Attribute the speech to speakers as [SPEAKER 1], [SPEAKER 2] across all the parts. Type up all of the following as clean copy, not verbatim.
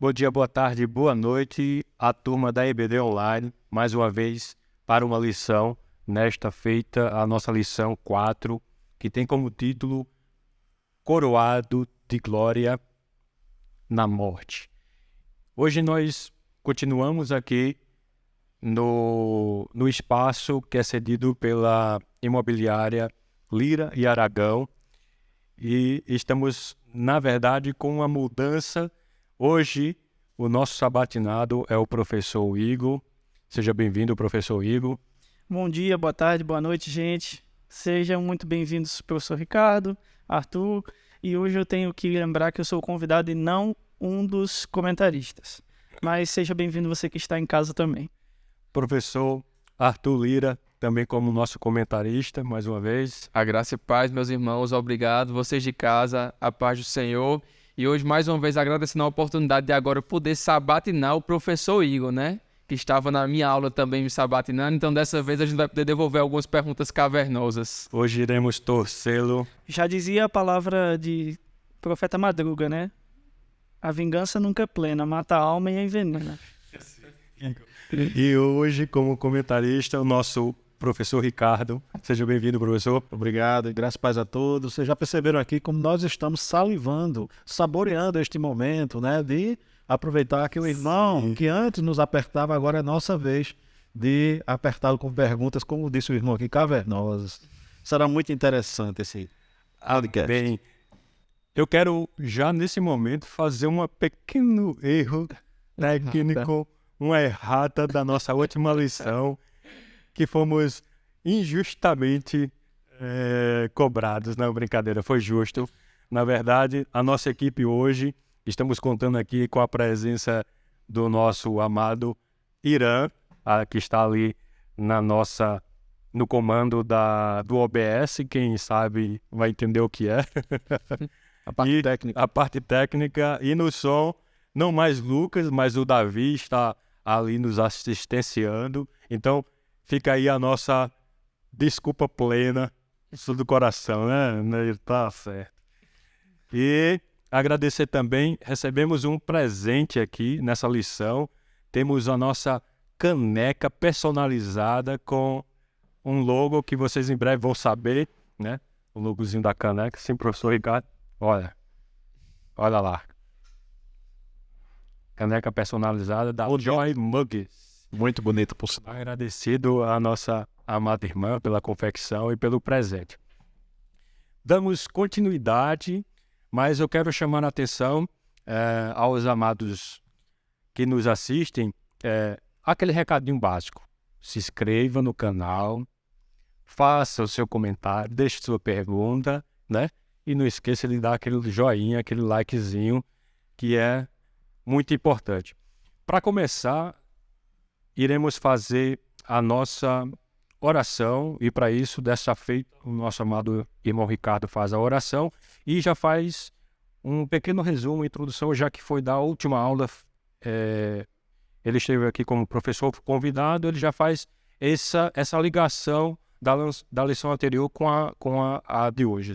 [SPEAKER 1] Bom dia, boa tarde, boa noite à turma da EBD Online, mais uma vez para uma lição, nesta feita a nossa lição 4, que tem como título Coroado de Glória na Morte. Hoje nós continuamos aqui no espaço que é cedido pela imobiliária Lira e Aragão e estamos, na verdade, com uma mudança. Hoje, o nosso sabatinado é o professor Igor. Seja bem-vindo, professor Igor.
[SPEAKER 2] Bom dia, boa tarde, boa noite, gente. Sejam muito bem-vindos, professor Ricardo, Arthur. E hoje eu tenho que lembrar que eu sou o convidado e não um dos comentaristas. Mas seja bem-vindo você que está em casa também.
[SPEAKER 1] Professor Arthur Lira, também como nosso comentarista, mais uma vez.
[SPEAKER 3] A graça e paz, meus irmãos, obrigado. Vocês de casa, a paz do Senhor. E hoje, mais uma vez, agradecendo a oportunidade de agora poder sabatinar o professor Igor, né? Que estava na minha aula também me sabatinando. Então, dessa vez, a gente vai poder devolver algumas perguntas cavernosas.
[SPEAKER 1] Hoje iremos torcê-lo.
[SPEAKER 2] Já dizia a palavra de profeta Madruga, né? A vingança nunca é plena, mata a alma e envenena.
[SPEAKER 1] E hoje, como comentarista, o nosso professor Ricardo. Seja bem-vindo, professor.
[SPEAKER 4] Obrigado e graças a paz a todos. Vocês já perceberam aqui como nós estamos salivando, saboreando este momento, né? De aproveitar que o irmão que antes nos apertava, agora é nossa vez de apertá-lo com perguntas, como disse o irmão aqui, cavernosas. Será muito interessante esse podcast.
[SPEAKER 1] Bem, eu quero já nesse momento fazer um pequeno erro técnico, uma errata da nossa última lição, que fomos injustamente cobrados. Não, brincadeira, foi justo. Na verdade, a nossa equipe hoje, estamos contando aqui com a presença do nosso amado Irã, que está ali no comando do OBS, quem sabe vai entender o que é.
[SPEAKER 4] A parte técnica.
[SPEAKER 1] A parte técnica. E no som, não mais Lucas, mas o Davi está ali nos assistenciando. Então, fica aí a nossa desculpa plena, isso do coração, né? Tá certo. E agradecer também, recebemos um presente aqui nessa lição. Temos a nossa caneca personalizada com um logo que vocês em breve vão saber, né? O logozinho da caneca. Sim, professor Ricardo. Olha lá. Caneca personalizada da Joy Mugs.
[SPEAKER 4] Muito bonito, por sinal.
[SPEAKER 1] Agradecido à nossa amada irmã pela confecção e pelo presente. Damos continuidade, mas eu quero chamar a atenção aos amados que nos assistem, aquele recadinho básico. Se inscreva no canal, faça o seu comentário, deixe sua pergunta, né? E não esqueça de dar aquele joinha, aquele likezinho, que é muito importante. Para começar, iremos fazer a nossa oração e para isso, dessa feita, o nosso amado irmão Ricardo faz a oração e já faz um pequeno resumo, uma introdução, já que foi da última aula. Ele esteve aqui como professor convidado, ele já faz essa ligação da lição anterior com a de hoje.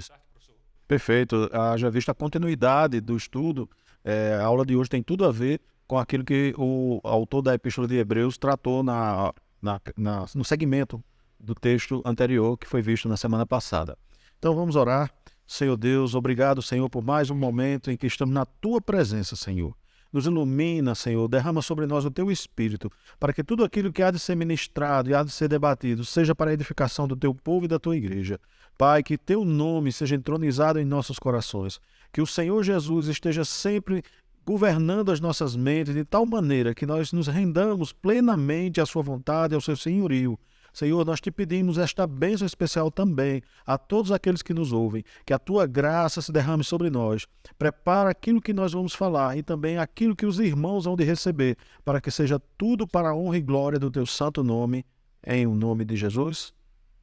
[SPEAKER 4] Perfeito. Já visto a continuidade do estudo, a aula de hoje tem tudo a ver com aquilo que o autor da Epístola de Hebreus tratou no segmento do texto anterior que foi visto na semana passada. Então vamos orar. Senhor Deus, obrigado, Senhor, por mais um momento em que estamos na Tua presença, Senhor. Nos ilumina, Senhor, derrama sobre nós o Teu Espírito, para que tudo aquilo que há de ser ministrado e há de ser debatido seja para a edificação do Teu povo e da Tua igreja. Pai, que Teu nome seja entronizado em nossos corações, que o Senhor Jesus esteja sempre governando as nossas mentes de tal maneira que nós nos rendamos plenamente à Sua vontade e ao Seu senhorio. Senhor, nós te pedimos esta bênção especial também a todos aqueles que nos ouvem, que a Tua graça se derrame sobre nós. Prepara aquilo que nós vamos falar e também aquilo que os irmãos vão de receber, para que seja tudo para a honra e glória do Teu santo nome, em o nome de Jesus.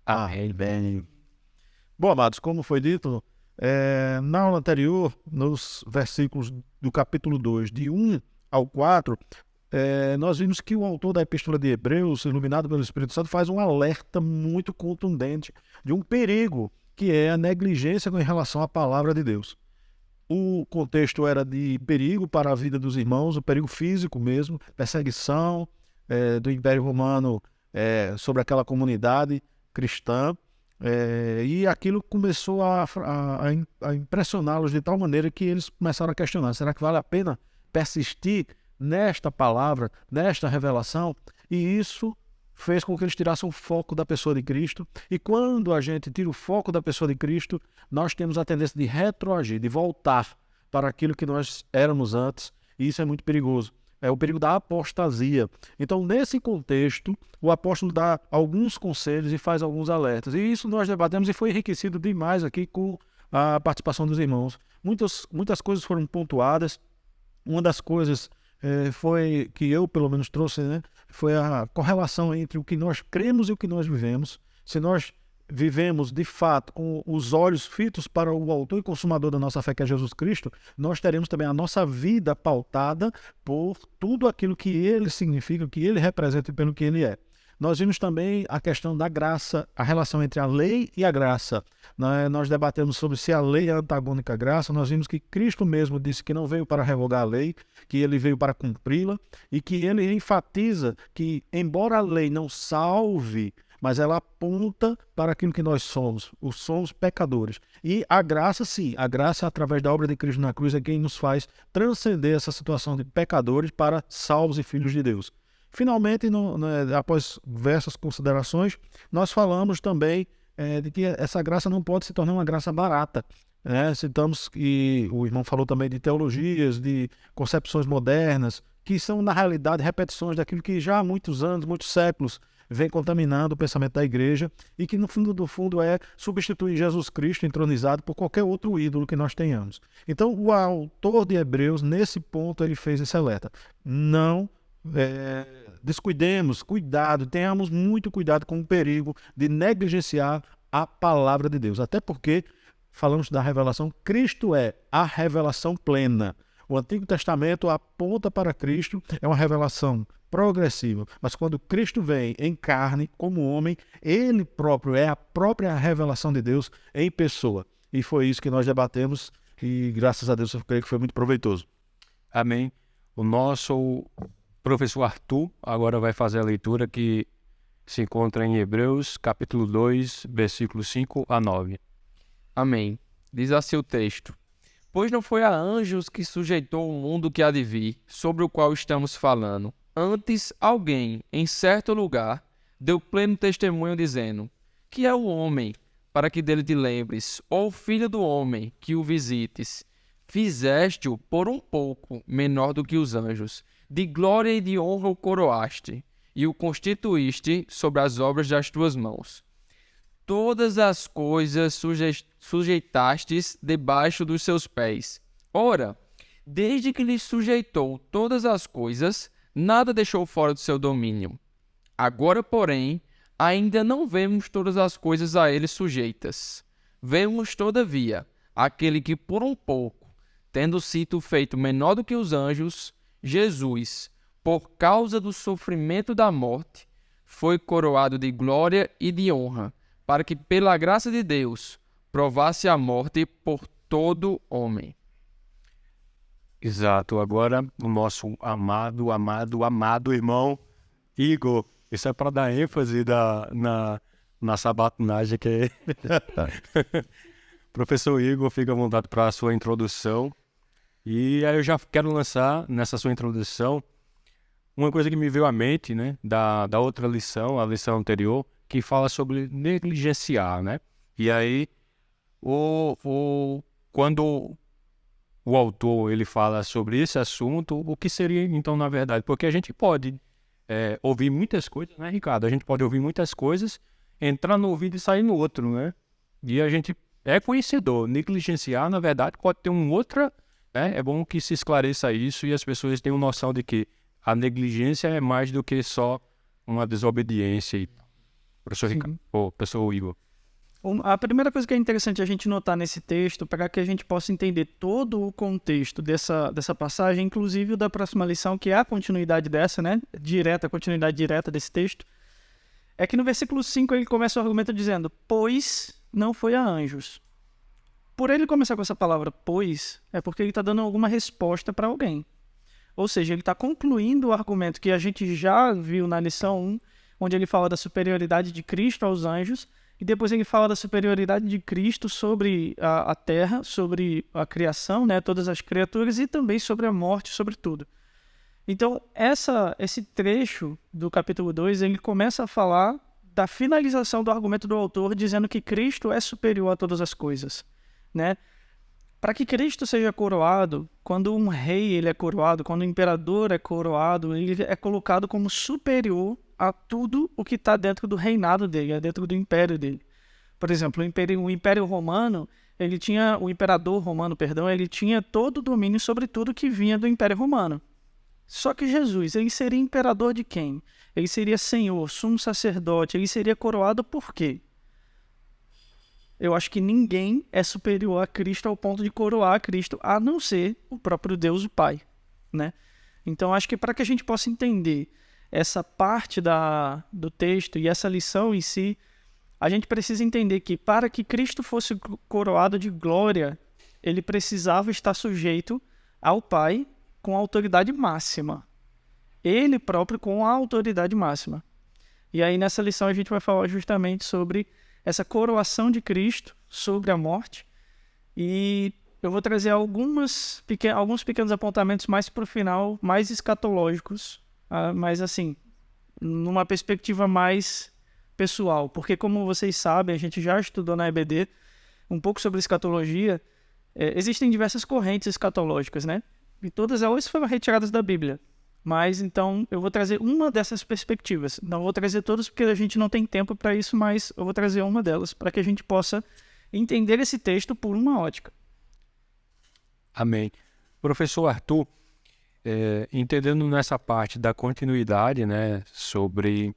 [SPEAKER 4] Amém. Bom, amados, como foi dito, na aula anterior, nos versículos do capítulo 2, de 1 ao 4, nós vimos que o autor da Epístola de Hebreus, iluminado pelo Espírito Santo, faz um alerta muito contundente de um perigo que é a negligência com relação à palavra de Deus. O contexto era de perigo para a vida dos irmãos, o perigo físico mesmo, perseguição do Império Romano sobre aquela comunidade cristã. E aquilo começou a impressioná-los de tal maneira que eles começaram a questionar: será que vale a pena persistir nesta palavra, nesta revelação? E isso fez com que eles tirassem o foco da pessoa de Cristo. E quando a gente tira o foco da pessoa de Cristo, nós temos a tendência de retroagir, de voltar para aquilo que nós éramos antes, e isso é muito perigoso. É o perigo da apostasia. Então, nesse contexto, o apóstolo dá alguns conselhos e faz alguns alertas. E isso nós debatemos e foi enriquecido demais aqui com a participação dos irmãos. Muitas coisas foram pontuadas. Uma das coisas foi que eu, pelo menos, trouxe, né, foi a correlação entre o que nós cremos e o que nós vivemos. Se nós vivemos, de fato, com os olhos fitos para o autor e consumador da nossa fé, que é Jesus Cristo, nós teremos também a nossa vida pautada por tudo aquilo que ele significa, que ele representa e pelo que ele é. Nós vimos também a questão da graça, a relação entre a lei e a graça. Nós debatemos sobre se a lei é antagônica à graça. Nós vimos que Cristo mesmo disse que não veio para revogar a lei, que ele veio para cumpri-la, e que ele enfatiza que, embora a lei não salve, mas ela aponta para aquilo que nós somos pecadores. E a graça, sim, a graça através da obra de Cristo na cruz é quem nos faz transcender essa situação de pecadores para salvos e filhos de Deus. Finalmente, após diversas considerações, nós falamos também de que essa graça não pode se tornar uma graça barata. Citamos que o irmão falou também de teologias, de concepções modernas, que são, na realidade, repetições daquilo que já há muitos anos, muitos séculos, vem contaminando o pensamento da igreja e que, no fundo do fundo, é substituir Jesus Cristo entronizado por qualquer outro ídolo que nós tenhamos. Então, o autor de Hebreus, nesse ponto, ele fez esse alerta. Não descuidemos, tenhamos muito cuidado com o perigo de negligenciar a palavra de Deus. Até porque, falamos da revelação, Cristo é a revelação plena. O Antigo Testamento aponta para Cristo, é uma revelação progressiva, mas quando Cristo vem em carne, como homem, ele próprio é a própria revelação de Deus em pessoa. E foi isso que nós debatemos e, graças a Deus, eu creio que foi muito proveitoso.
[SPEAKER 1] Amém. O nosso professor Arthur agora vai fazer a leitura que se encontra em Hebreus, capítulo 2, versículos 5 a 9.
[SPEAKER 3] Amém. Diz assim o texto: Pois não foi a anjos que sujeitou o mundo que há de vir, sobre o qual estamos falando. Antes, alguém, em certo lugar, deu pleno testemunho, dizendo: Que é o homem, para que dele te lembres, ou o filho do homem, que o visites? Fizeste-o por um pouco menor do que os anjos. De glória e de honra o coroaste, e o constituíste sobre as obras das tuas mãos. Todas as coisas sujeitastes debaixo dos seus pés. Ora, desde que lhe sujeitou todas as coisas, nada deixou fora do seu domínio. Agora, porém, ainda não vemos todas as coisas a ele sujeitas. Vemos, todavia, aquele que por um pouco, tendo sido feito menor do que os anjos, Jesus, por causa do sofrimento da morte, foi coroado de glória e de honra, para que, pela graça de Deus, provasse a morte por todo homem.
[SPEAKER 1] Exato. Agora, o nosso amado irmão Igor. Isso é para dar ênfase na sabatinagem que Professor Igor, fica à vontade para a sua introdução. E aí eu já quero lançar, nessa sua introdução, uma coisa que me veio à mente, né, da outra lição, a lição anterior, que fala sobre negligenciar, né? E aí, quando o autor ele fala sobre esse assunto, o que seria, então, na verdade? Porque a gente pode ouvir muitas coisas, né, Ricardo? A gente pode ouvir muitas coisas, entrar no ouvido e sair no outro, né? E a gente é conhecedor. Negligenciar, na verdade, pode ter uma outra... É bom que se esclareça isso e as pessoas tenham noção de que a negligência é mais do que só uma desobediência. Professor Ricardo, professor Igor.
[SPEAKER 2] A primeira coisa que é interessante a gente notar nesse texto, para que a gente possa entender todo o contexto dessa passagem, inclusive da próxima lição, que é a continuidade dessa, né? A continuidade direta desse texto, é que no versículo 5 ele começa o argumento dizendo: Pois não foi a anjos. Por ele começar com essa palavra pois, é porque ele está dando alguma resposta para alguém. Ou seja, ele está concluindo o argumento que a gente já viu na lição 1, onde ele fala da superioridade de Cristo aos anjos, e depois ele fala da superioridade de Cristo sobre a terra, sobre a criação, né, todas as criaturas, e também sobre a morte, sobre tudo. Então, esse trecho do capítulo 2, ele começa a falar da finalização do argumento do autor, dizendo que Cristo é superior a todas as coisas, né? Para que Cristo seja coroado, quando um rei ele é coroado, quando um imperador é coroado, ele é colocado como superior a tudo o que está dentro do reinado dele, dentro do império dele. Por exemplo, o Império Romano, o Imperador Romano, ele tinha todo o domínio sobre tudo que vinha do Império Romano. Só que Jesus, ele seria imperador de quem? Ele seria senhor, sumo sacerdote, ele seria coroado por quê? Eu acho que ninguém é superior a Cristo ao ponto de coroar a Cristo, a não ser o próprio Deus, o Pai, né? Então, acho que para que a gente possa entender essa parte do texto e essa lição em si, a gente precisa entender que para que Cristo fosse coroado de glória, ele precisava estar sujeito ao Pai com a autoridade máxima. Ele próprio com a autoridade máxima. E aí nessa lição a gente vai falar justamente sobre essa coroação de Cristo sobre a morte. E eu vou trazer alguns pequenos apontamentos mais para o final, mais escatológicos, mas assim, numa perspectiva mais pessoal. Porque como vocês sabem, a gente já estudou na EBD um pouco sobre escatologia, existem diversas correntes escatológicas, né? E todas elas foram retiradas da Bíblia. Mas então eu vou trazer uma dessas perspectivas. Não vou trazer todas porque a gente não tem tempo para isso, mas eu vou trazer uma delas para que a gente possa entender esse texto por uma ótica.
[SPEAKER 1] Amém. Professor Arthur, entendendo nessa parte da continuidade, né, sobre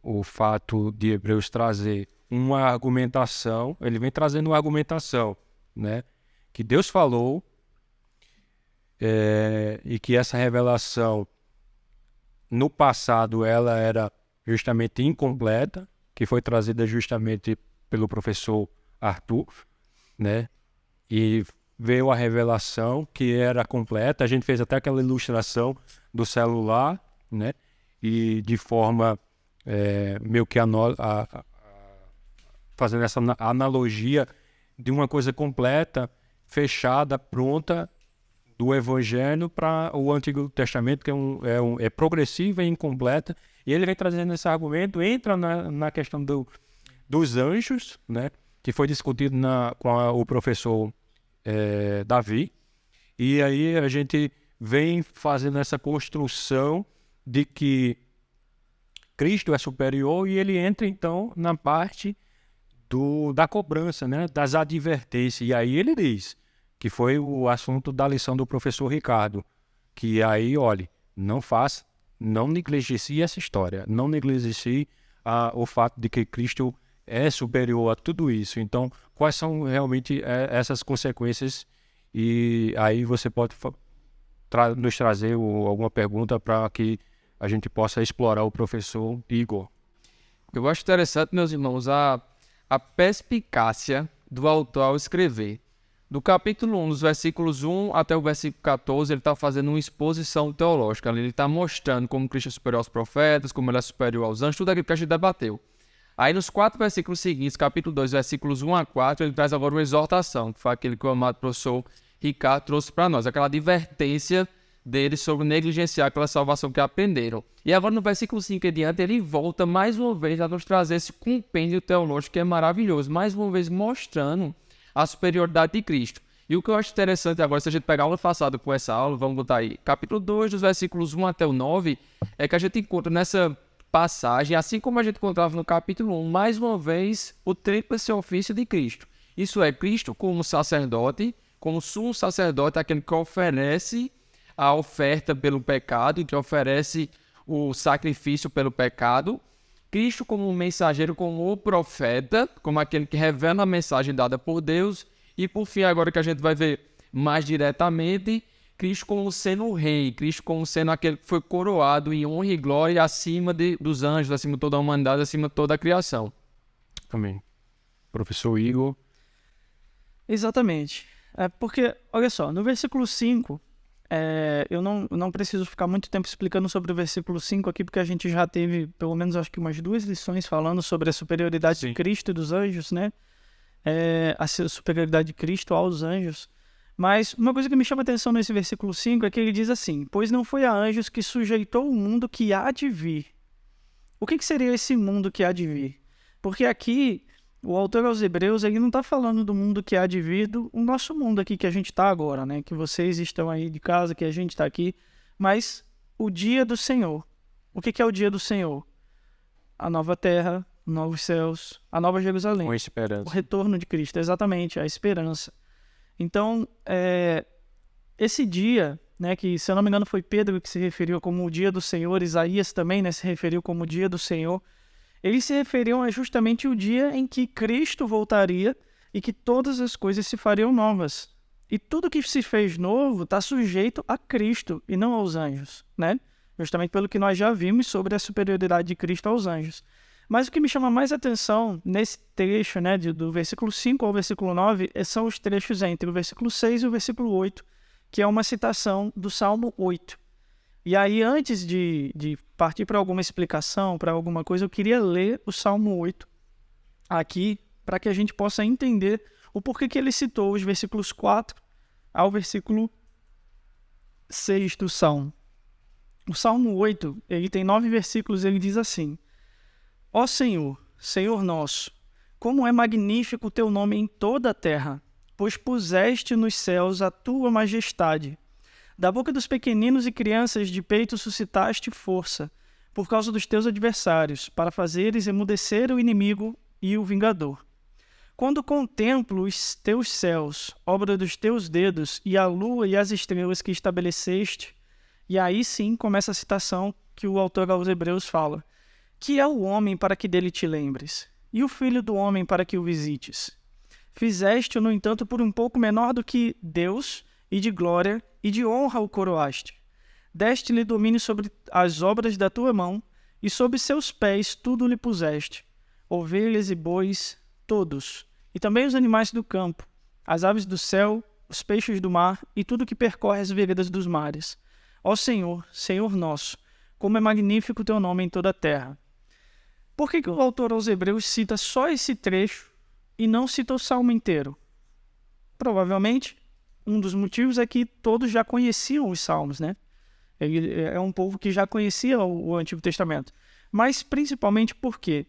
[SPEAKER 1] o fato de Hebreus trazer uma argumentação, ele vem trazendo uma argumentação, né, que Deus falou, e que essa revelação no passado ela era justamente incompleta, que foi trazida justamente pelo professor Arthur, né? E veio a revelação que era completa. A gente fez até aquela ilustração do celular, né? E de forma meio que fazendo essa analogia de uma coisa completa, fechada, pronta, do Evangelho para o Antigo Testamento, que é progressiva e incompleta. E ele vem trazendo esse argumento, entra na questão dos anjos, né, que foi discutido com o professor Davi. E aí a gente vem fazendo essa construção de que Cristo é superior, e ele entra então na parte da cobrança, né, das advertências. E aí ele diz, que foi o assunto da lição do professor Ricardo, que aí, olhe, não negligencie essa história, não negligencie o fato de que Cristo é superior a tudo isso. Então, quais são realmente essas consequências? E aí você pode nos trazer alguma pergunta para que a gente possa explorar o professor Igor.
[SPEAKER 3] Eu acho interessante, meus irmãos, a perspicácia do autor ao escrever. Do capítulo 1, dos versículos 1 até o versículo 14, ele está fazendo uma exposição teológica. Ele está mostrando como Cristo é superior aos profetas, como ele é superior aos anjos, tudo aquilo que a gente debateu. Aí nos 4 versículos seguintes, capítulo 2, versículos 1 a 4, ele traz agora uma exortação, que foi aquele que o amado professor Ricardo trouxe para nós, aquela advertência dele sobre negligenciar aquela salvação que aprenderam. E agora no versículo 5 em diante, ele volta mais uma vez a nos trazer esse compêndio teológico que é maravilhoso, mais uma vez mostrando a superioridade de Cristo. E o que eu acho interessante agora, se a gente pegar a aula passada com essa aula, vamos botar aí, capítulo 2, dos versículos 1 até o 9, é que a gente encontra nessa passagem, assim como a gente encontrava no capítulo 1, mais uma vez, o tríplice ofício de Cristo. Isso é, Cristo como sacerdote, como sumo sacerdote, aquele que oferece a oferta pelo pecado, que oferece o sacrifício pelo pecado, Cristo como mensageiro, como o profeta, como aquele que revela a mensagem dada por Deus, e por fim, agora que a gente vai ver mais diretamente, Cristo como sendo o rei, Cristo como sendo aquele que foi coroado em honra e glória acima dos anjos, acima de toda a humanidade, acima de toda a criação.
[SPEAKER 1] Amém. Professor Igor.
[SPEAKER 2] Exatamente. Porque, olha só, no versículo 5, eu não preciso ficar muito tempo explicando sobre o versículo 5 aqui, porque a gente já teve, pelo menos, acho que umas 2 lições falando sobre a superioridade de Cristo e dos anjos, né? A superioridade de Cristo aos anjos. Mas uma coisa que me chama a atenção nesse versículo 5 é que ele diz assim: pois não foi a anjos que sujeitou o mundo que há de vir. O que seria esse mundo que há de vir? Porque aqui, o autor aos Hebreus, ele não está falando do mundo que há de vir, o nosso mundo aqui que a gente está agora, né? Que vocês estão aí de casa, que a gente está aqui, mas o dia do Senhor. O que é o dia do Senhor? A nova terra, novos céus, a nova Jerusalém.
[SPEAKER 1] Com esperança.
[SPEAKER 2] O retorno de Cristo, exatamente, a esperança. Então, esse dia, né, que se eu não me engano foi Pedro que se referiu como o dia do Senhor, Isaías também, né, se referiu como o dia do Senhor, eles se referiam a justamente o dia em que Cristo voltaria e que todas as coisas se fariam novas. E tudo que se fez novo está sujeito a Cristo e não aos anjos, né? Justamente pelo que nós já vimos sobre a superioridade de Cristo aos anjos. Mas o que me chama mais atenção nesse trecho, né, do versículo 5 ao versículo 9, são os trechos entre o versículo 6 e o versículo 8, que é uma citação do Salmo 8. E aí, antes de partir para alguma explicação, para alguma coisa, eu queria ler o Salmo 8 aqui, para que a gente possa entender o porquê que ele citou os versículos 4 ao versículo 6 do Salmo. O Salmo 8, ele tem 9 versículos, ele diz assim: ó Senhor, Senhor nosso, como é magnífico o teu nome em toda a terra, pois puseste nos céus a tua majestade. Da boca dos pequeninos e crianças de peito suscitaste força, por causa dos teus adversários, para fazeres emudecer o inimigo e o vingador. Quando contemplo os teus céus, obra dos teus dedos, e a lua e as estrelas que estabeleceste, e aí sim começa a citação que o autor aos Hebreus fala: que é o homem para que dele te lembres, e o filho do homem para que o visites? Fizeste-o, no entanto, por um pouco menor do que Deus, e de glória e de honra o coroaste. Deste-lhe domínio sobre as obras da tua mão, e sob seus pés tudo lhe puseste, ovelhas e bois, todos, e também os animais do campo, as aves do céu, os peixes do mar, e tudo que percorre as veredas dos mares. Ó Senhor, Senhor nosso, como é magnífico o teu nome em toda a terra. Por que o autor aos Hebreus cita só esse trecho e não cita o salmo inteiro? Provavelmente, um dos motivos é que todos já conheciam os salmos, né? Ele é um povo que já conhecia o Antigo Testamento. Mas principalmente porque,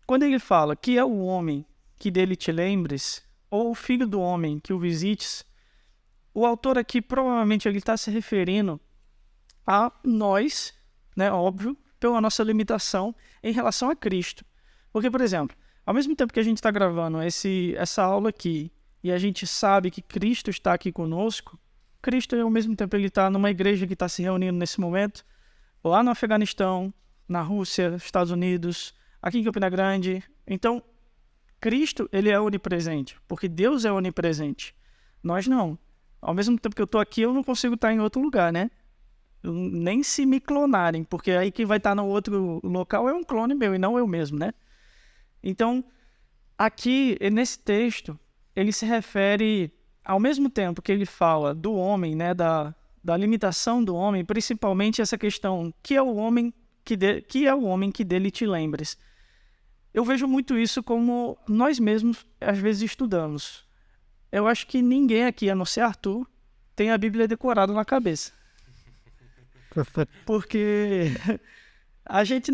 [SPEAKER 2] quando ele fala que é o homem que dele te lembres, ou o filho do homem que o visites, o autor aqui provavelmente ele está se referindo a nós, né, óbvio, pela nossa limitação em relação a Cristo. Porque, por exemplo, ao mesmo tempo que a gente está gravando essa aula aqui, e a gente sabe que Cristo está aqui conosco, Cristo, ao mesmo tempo, ele está numa igreja que está se reunindo nesse momento, lá no Afeganistão, na Rússia, Estados Unidos, aqui em Campina Grande. Então, Cristo, ele é onipresente, porque Deus é onipresente. Nós não. Ao mesmo tempo que eu estou aqui, eu não consigo estar em outro lugar, né? Nem se me clonarem, porque aí quem vai estar no outro local é um clone meu e não eu mesmo, né? Então, aqui, nesse texto, ele se refere, ao mesmo tempo que ele fala do homem, né, da limitação do homem, principalmente essa questão, que é o homem que dele te lembres. Eu vejo muito isso como nós mesmos, às vezes, estudamos. Eu acho que ninguém aqui, a não ser Arthur, tem a Bíblia decorada na cabeça. Porque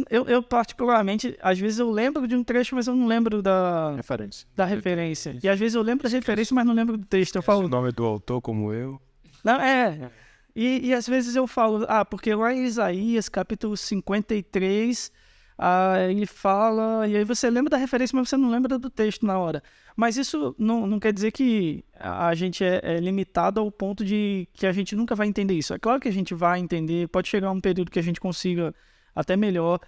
[SPEAKER 2] eu particularmente, às vezes eu lembro de um trecho, mas eu não lembro da referência. E às vezes eu lembro da referência, mas não lembro do texto. Eu falo
[SPEAKER 1] o nome do autor, como eu.
[SPEAKER 2] Não, E às vezes eu falo, porque lá em Isaías, capítulo 53, ele fala, e aí você lembra da referência, mas você não lembra do texto na hora. Mas isso não quer dizer que a gente é limitado ao ponto de que a gente nunca vai entender isso. É claro que a gente vai entender, pode chegar um período que a gente consiga até melhor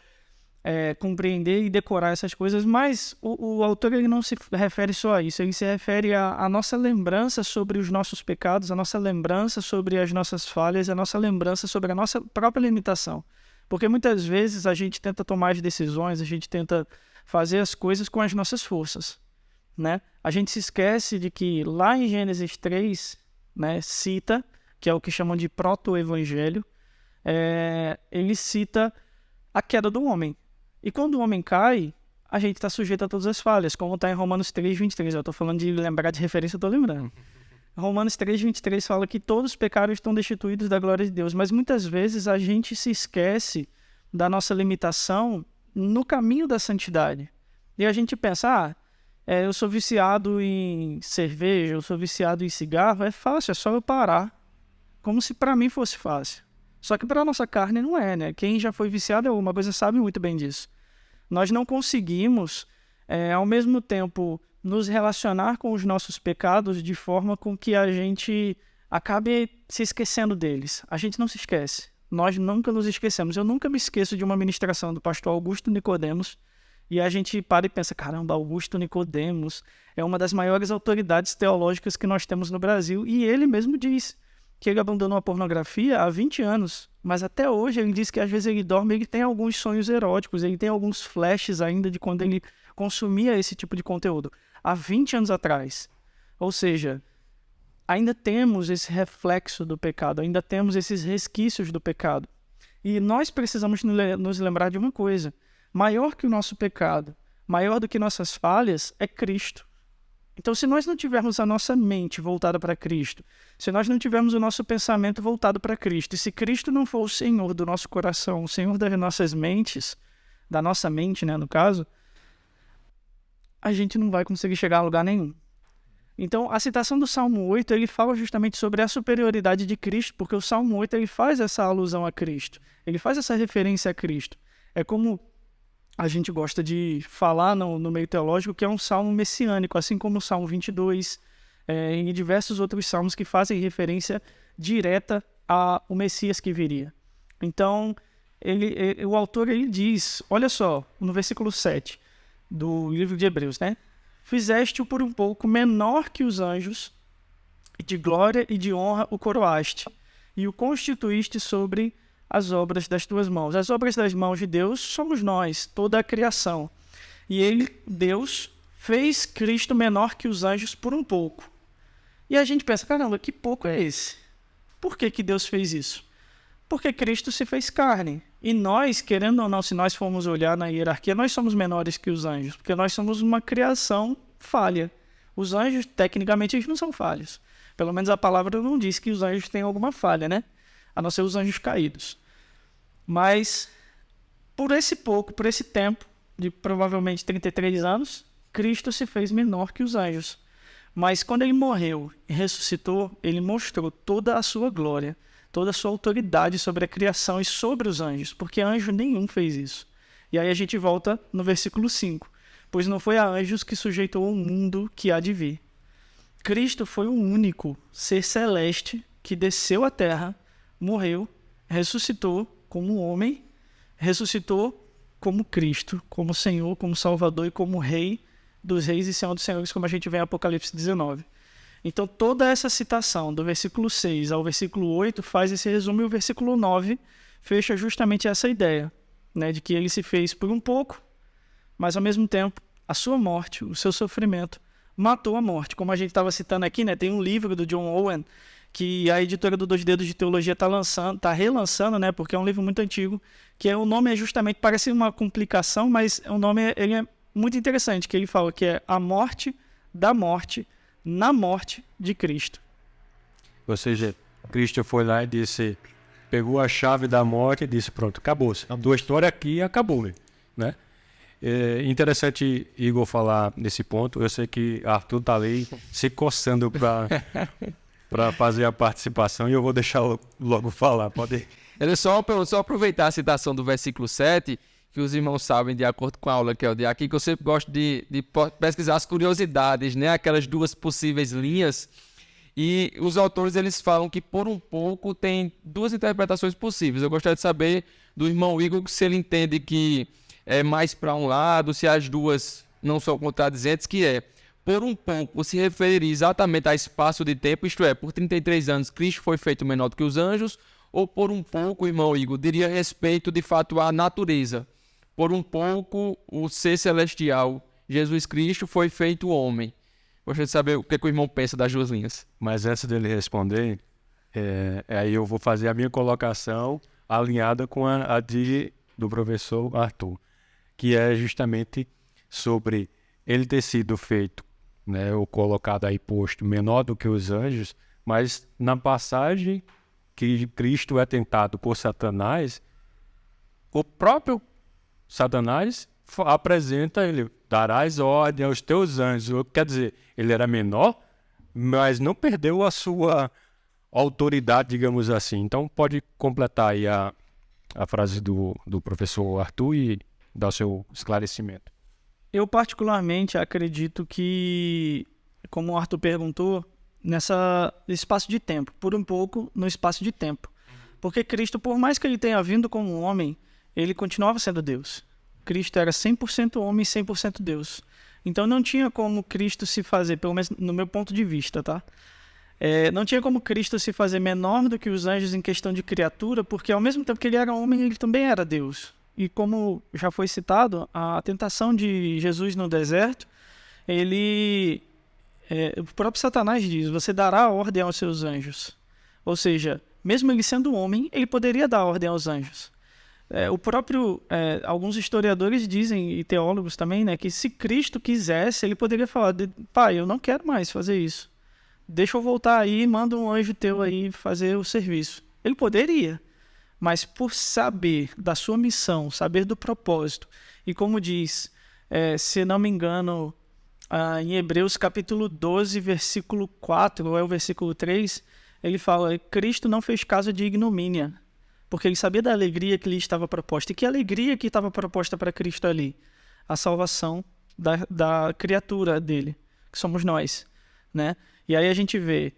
[SPEAKER 2] compreender e decorar essas coisas, mas o autor ele não se refere só a isso, ele se refere à nossa lembrança sobre os nossos pecados, a nossa lembrança sobre as nossas falhas, a nossa lembrança sobre a nossa própria limitação. Porque muitas vezes a gente tenta tomar as decisões, a gente tenta fazer as coisas com as nossas forças, né? A gente se esquece de que lá em Gênesis 3, né, cita, que é o que chamam de proto-evangelho, ele cita a queda do homem. E quando o homem cai, a gente está sujeito a todas as falhas, como está em Romanos 3:23. Eu estou falando de lembrar de referência, eu estou lembrando. Romanos 3:23 fala que todos os pecados estão destituídos da glória de Deus, mas muitas vezes a gente se esquece da nossa limitação no caminho da santidade. E a gente pensa, eu sou viciado em cerveja, eu sou viciado em cigarro, é fácil, é só eu parar. Como se para mim fosse fácil. Só que para a nossa carne não é, né? Quem já foi viciado em alguma coisa sabe muito bem disso. Nós não conseguimos, ao mesmo tempo, nos relacionar com os nossos pecados de forma com que a gente acabe se esquecendo deles. A gente não se esquece. Nós nunca nos esquecemos. Eu nunca me esqueço de uma ministração do pastor Augusto Nicodemos, e a gente para e pensa, caramba, Augusto Nicodemos é uma das maiores autoridades teológicas que nós temos no Brasil, e ele mesmo diz que ele abandonou a pornografia há 20 anos, mas até hoje ele diz que às vezes ele dorme e ele tem alguns sonhos eróticos, ele tem alguns flashes ainda de quando ele consumia esse tipo de conteúdo, há 20 anos atrás. Ou seja, ainda temos esse reflexo do pecado, ainda temos esses resquícios do pecado. E nós precisamos nos lembrar de uma coisa: maior que o nosso pecado, maior do que nossas falhas, é Cristo. Então, se nós não tivermos a nossa mente voltada para Cristo, se nós não tivermos o nosso pensamento voltado para Cristo, e se Cristo não for o Senhor do nosso coração, o Senhor das nossas mentes, da nossa mente, né, no caso, a gente não vai conseguir chegar a lugar nenhum. Então, a citação do Salmo 8, ele fala justamente sobre a superioridade de Cristo, porque o Salmo 8 ele faz essa alusão a Cristo, ele faz essa referência a Cristo. É como a gente gosta de falar no meio teológico que é um salmo messiânico, assim como o Salmo 22 e diversos outros salmos que fazem referência direta ao Messias que viria. Então, o autor ele diz, olha só, no versículo 7 do livro de Hebreus, né? Fizeste-o por um pouco menor que os anjos, e de glória e de honra o coroaste, e o constituíste sobre as obras das tuas mãos. As obras das mãos de Deus somos nós, toda a criação. E Deus, fez Cristo menor que os anjos por um pouco. E a gente pensa, caramba, que pouco é esse? Por que Deus fez isso? Porque Cristo se fez carne. E nós, querendo ou não, se nós formos olhar na hierarquia, nós somos menores que os anjos, porque nós somos uma criação falha. Os anjos, tecnicamente, eles não são falhos. Pelo menos a palavra não diz que os anjos têm alguma falha, né? A não ser os anjos caídos. Mas, por esse tempo, de provavelmente 33 anos, Cristo se fez menor que os anjos. Mas quando ele morreu e ressuscitou, ele mostrou toda a sua glória, toda a sua autoridade sobre a criação e sobre os anjos, porque anjo nenhum fez isso. E aí a gente volta no versículo 5. Pois não foi a anjos que sujeitou o mundo que há de vir. Cristo foi o único ser celeste que desceu à terra, morreu, ressuscitou como homem, ressuscitou como Cristo, como Senhor, como Salvador e como Rei dos reis e Senhor dos senhores, como a gente vê em Apocalipse 19. Então, toda essa citação do versículo 6 ao versículo 8 faz esse resumo, e o versículo 9 fecha justamente essa ideia, né, de que ele se fez por um pouco, mas ao mesmo tempo, a sua morte, o seu sofrimento, matou a morte. Como a gente estava citando aqui, né, tem um livro do John Owen, que a editora do Dois Dedos de Teologia está relançando, né, porque é um livro muito antigo, que o nome é justamente, parece uma complicação, mas o nome ele é muito interessante, que ele fala que é a morte da morte na morte de Cristo.
[SPEAKER 1] Ou seja, Cristo foi lá e disse, pegou a chave da morte e disse, pronto, acabou-se. A tua história aqui acabou, né? É interessante Igor falar nesse ponto. Eu sei que Arthur está ali se coçando para fazer a participação e eu vou deixar logo falar. Pode ir.
[SPEAKER 3] Ele só aproveitar a citação do versículo 7, que os irmãos sabem, de acordo com a aula que eu dei aqui, que eu sempre gosto de pesquisar as curiosidades, né? Aquelas duas possíveis linhas. E os autores eles falam que por um pouco tem duas interpretações possíveis. Eu gostaria de saber do irmão Igor se ele entende que é mais para um lado, se as duas não são contradizentes, que é, por um pouco, se referir exatamente a espaço de tempo, isto é, por 33 anos Cristo foi feito menor do que os anjos, ou por um pouco, irmão Igor, diria respeito de fato à natureza, por um pouco o ser celestial Jesus Cristo foi feito homem. Gostaria de saber o que o irmão pensa das duas linhas.
[SPEAKER 1] Mas antes dele responder, aí eu vou fazer a minha colocação alinhada com a do professor Arthur, que é justamente sobre ele ter sido feito, né, ou colocado aí posto menor do que os anjos, mas na passagem que Cristo é tentado por Satanás, o próprio Satanás apresenta ele, darás ordem aos teus anjos. Quer dizer, ele era menor, mas não perdeu a sua autoridade, digamos assim. Então pode completar aí a frase do professor Arthur e dar o seu esclarecimento.
[SPEAKER 2] Eu particularmente acredito que, como o Arthur perguntou, nesse espaço de tempo, por um pouco no espaço de tempo. Porque Cristo, por mais que ele tenha vindo como um homem, ele continuava sendo Deus. Cristo era 100% homem e 100% Deus. Então não tinha como Cristo se fazer, pelo menos no meu ponto de vista, tá? Não tinha como Cristo se fazer menor do que os anjos em questão de criatura, porque ao mesmo tempo que ele era homem, ele também era Deus. E como já foi citado, a tentação de Jesus no deserto, o próprio Satanás diz, você dará ordem aos seus anjos. Ou seja, mesmo ele sendo homem, ele poderia dar ordem aos anjos. Alguns historiadores dizem, e teólogos também, né, que se Cristo quisesse, ele poderia falar, pai, eu não quero mais fazer isso. Deixa eu voltar aí e manda um anjo teu aí fazer o serviço. Ele poderia, mas por saber da sua missão, saber do propósito, e como diz, se não me engano, em Hebreus capítulo 12, versículo 4, ou é o versículo 3, ele fala, Cristo não fez caso de ignomínia, porque ele sabia da alegria que lhe estava proposta. E que alegria que estava proposta para Cristo ali? A salvação da criatura dele, que somos nós, né? E aí a gente vê,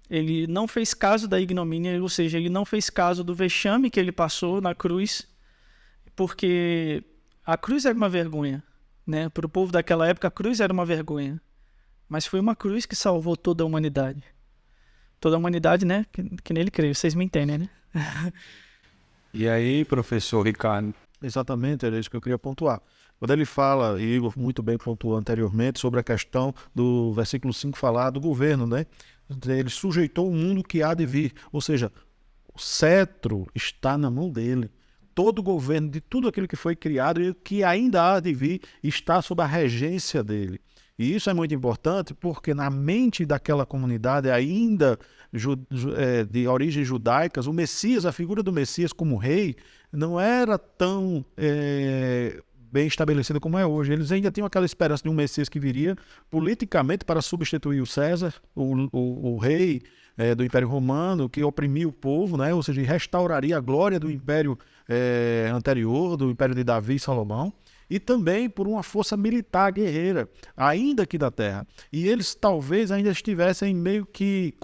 [SPEAKER 2] ele não fez caso da ignomínia, ou seja, ele não fez caso do vexame que ele passou na cruz, porque a cruz era uma vergonha, né? Para o povo daquela época, a cruz era uma vergonha. Mas foi uma cruz que salvou toda a humanidade. Toda a humanidade, né? Que nele creio, vocês me entendem, né?
[SPEAKER 1] E aí, professor Ricardo?
[SPEAKER 4] Exatamente, era isso que eu queria pontuar. Quando ele fala, e Igor muito bem pontuou anteriormente, sobre a questão do versículo 5 falar do governo, né? Ele sujeitou o mundo que há de vir. Ou seja, o cetro está na mão dele. Todo o governo de tudo aquilo que foi criado e que ainda há de vir está sob a regência dele. E isso é muito importante porque na mente daquela comunidade ainda de origens judaicas, o Messias, a figura do Messias como rei, não era tão bem estabelecida como é hoje. Eles ainda tinham aquela esperança de um Messias que viria politicamente para substituir o César, o rei do Império Romano, que oprimia o povo, né? Ou seja, restauraria a glória do Império anterior, do Império de Davi e Salomão. E também por uma força militar guerreira, ainda aqui da terra. E eles talvez ainda estivessem meio que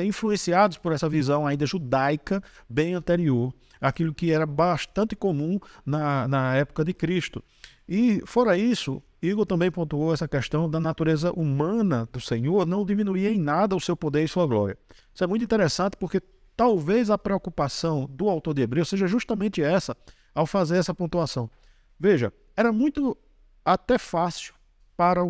[SPEAKER 4] influenciados por essa visão ainda judaica bem anterior, aquilo que era bastante comum na época de Cristo. E fora isso, Igor também pontuou essa questão da natureza humana do Senhor não diminuía em nada o seu poder e sua glória. Isso é muito interessante porque talvez a preocupação do autor de Hebreus seja justamente essa, ao fazer essa pontuação. Veja, era muito até fácil para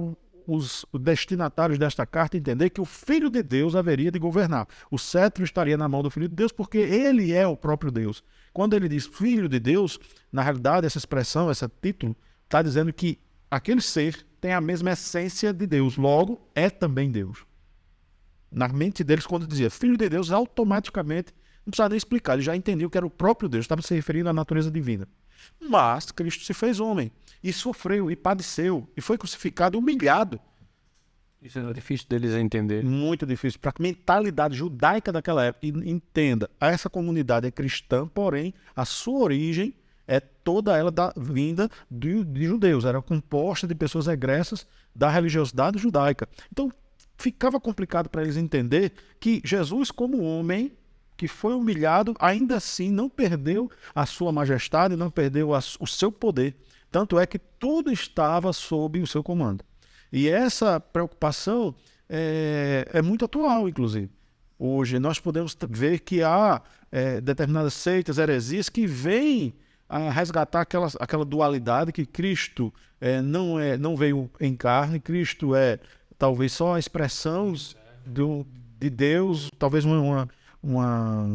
[SPEAKER 4] os destinatários desta carta entender que o Filho de Deus haveria de governar. O cetro estaria na mão do Filho de Deus porque ele é o próprio Deus. Quando ele diz Filho de Deus, na realidade essa expressão, esse título, está dizendo que aquele ser tem a mesma essência de Deus, logo é também Deus. Na mente deles, quando dizia Filho de Deus, automaticamente, não precisava nem explicar, ele já entendeu que era o próprio Deus, estava se referindo à natureza divina. Mas Cristo se fez homem, e sofreu, e padeceu, e foi crucificado, humilhado.
[SPEAKER 1] Isso é difícil deles entender.
[SPEAKER 4] Muito difícil, para a mentalidade judaica daquela época. E entenda, essa comunidade é cristã, porém, a sua origem é toda ela vinda de judeus, era composta de pessoas egressas da religiosidade judaica. Então, ficava complicado para eles entender que Jesus, como homem, que foi humilhado, ainda assim não perdeu a sua majestade, não perdeu o seu poder. Tanto é que tudo estava sob o seu comando. E essa preocupação é muito atual, inclusive. Hoje nós podemos ver que há determinadas seitas, heresias que vêm a resgatar aquela dualidade que Cristo não veio em carne, Cristo é talvez só a expressão de Deus, talvez uma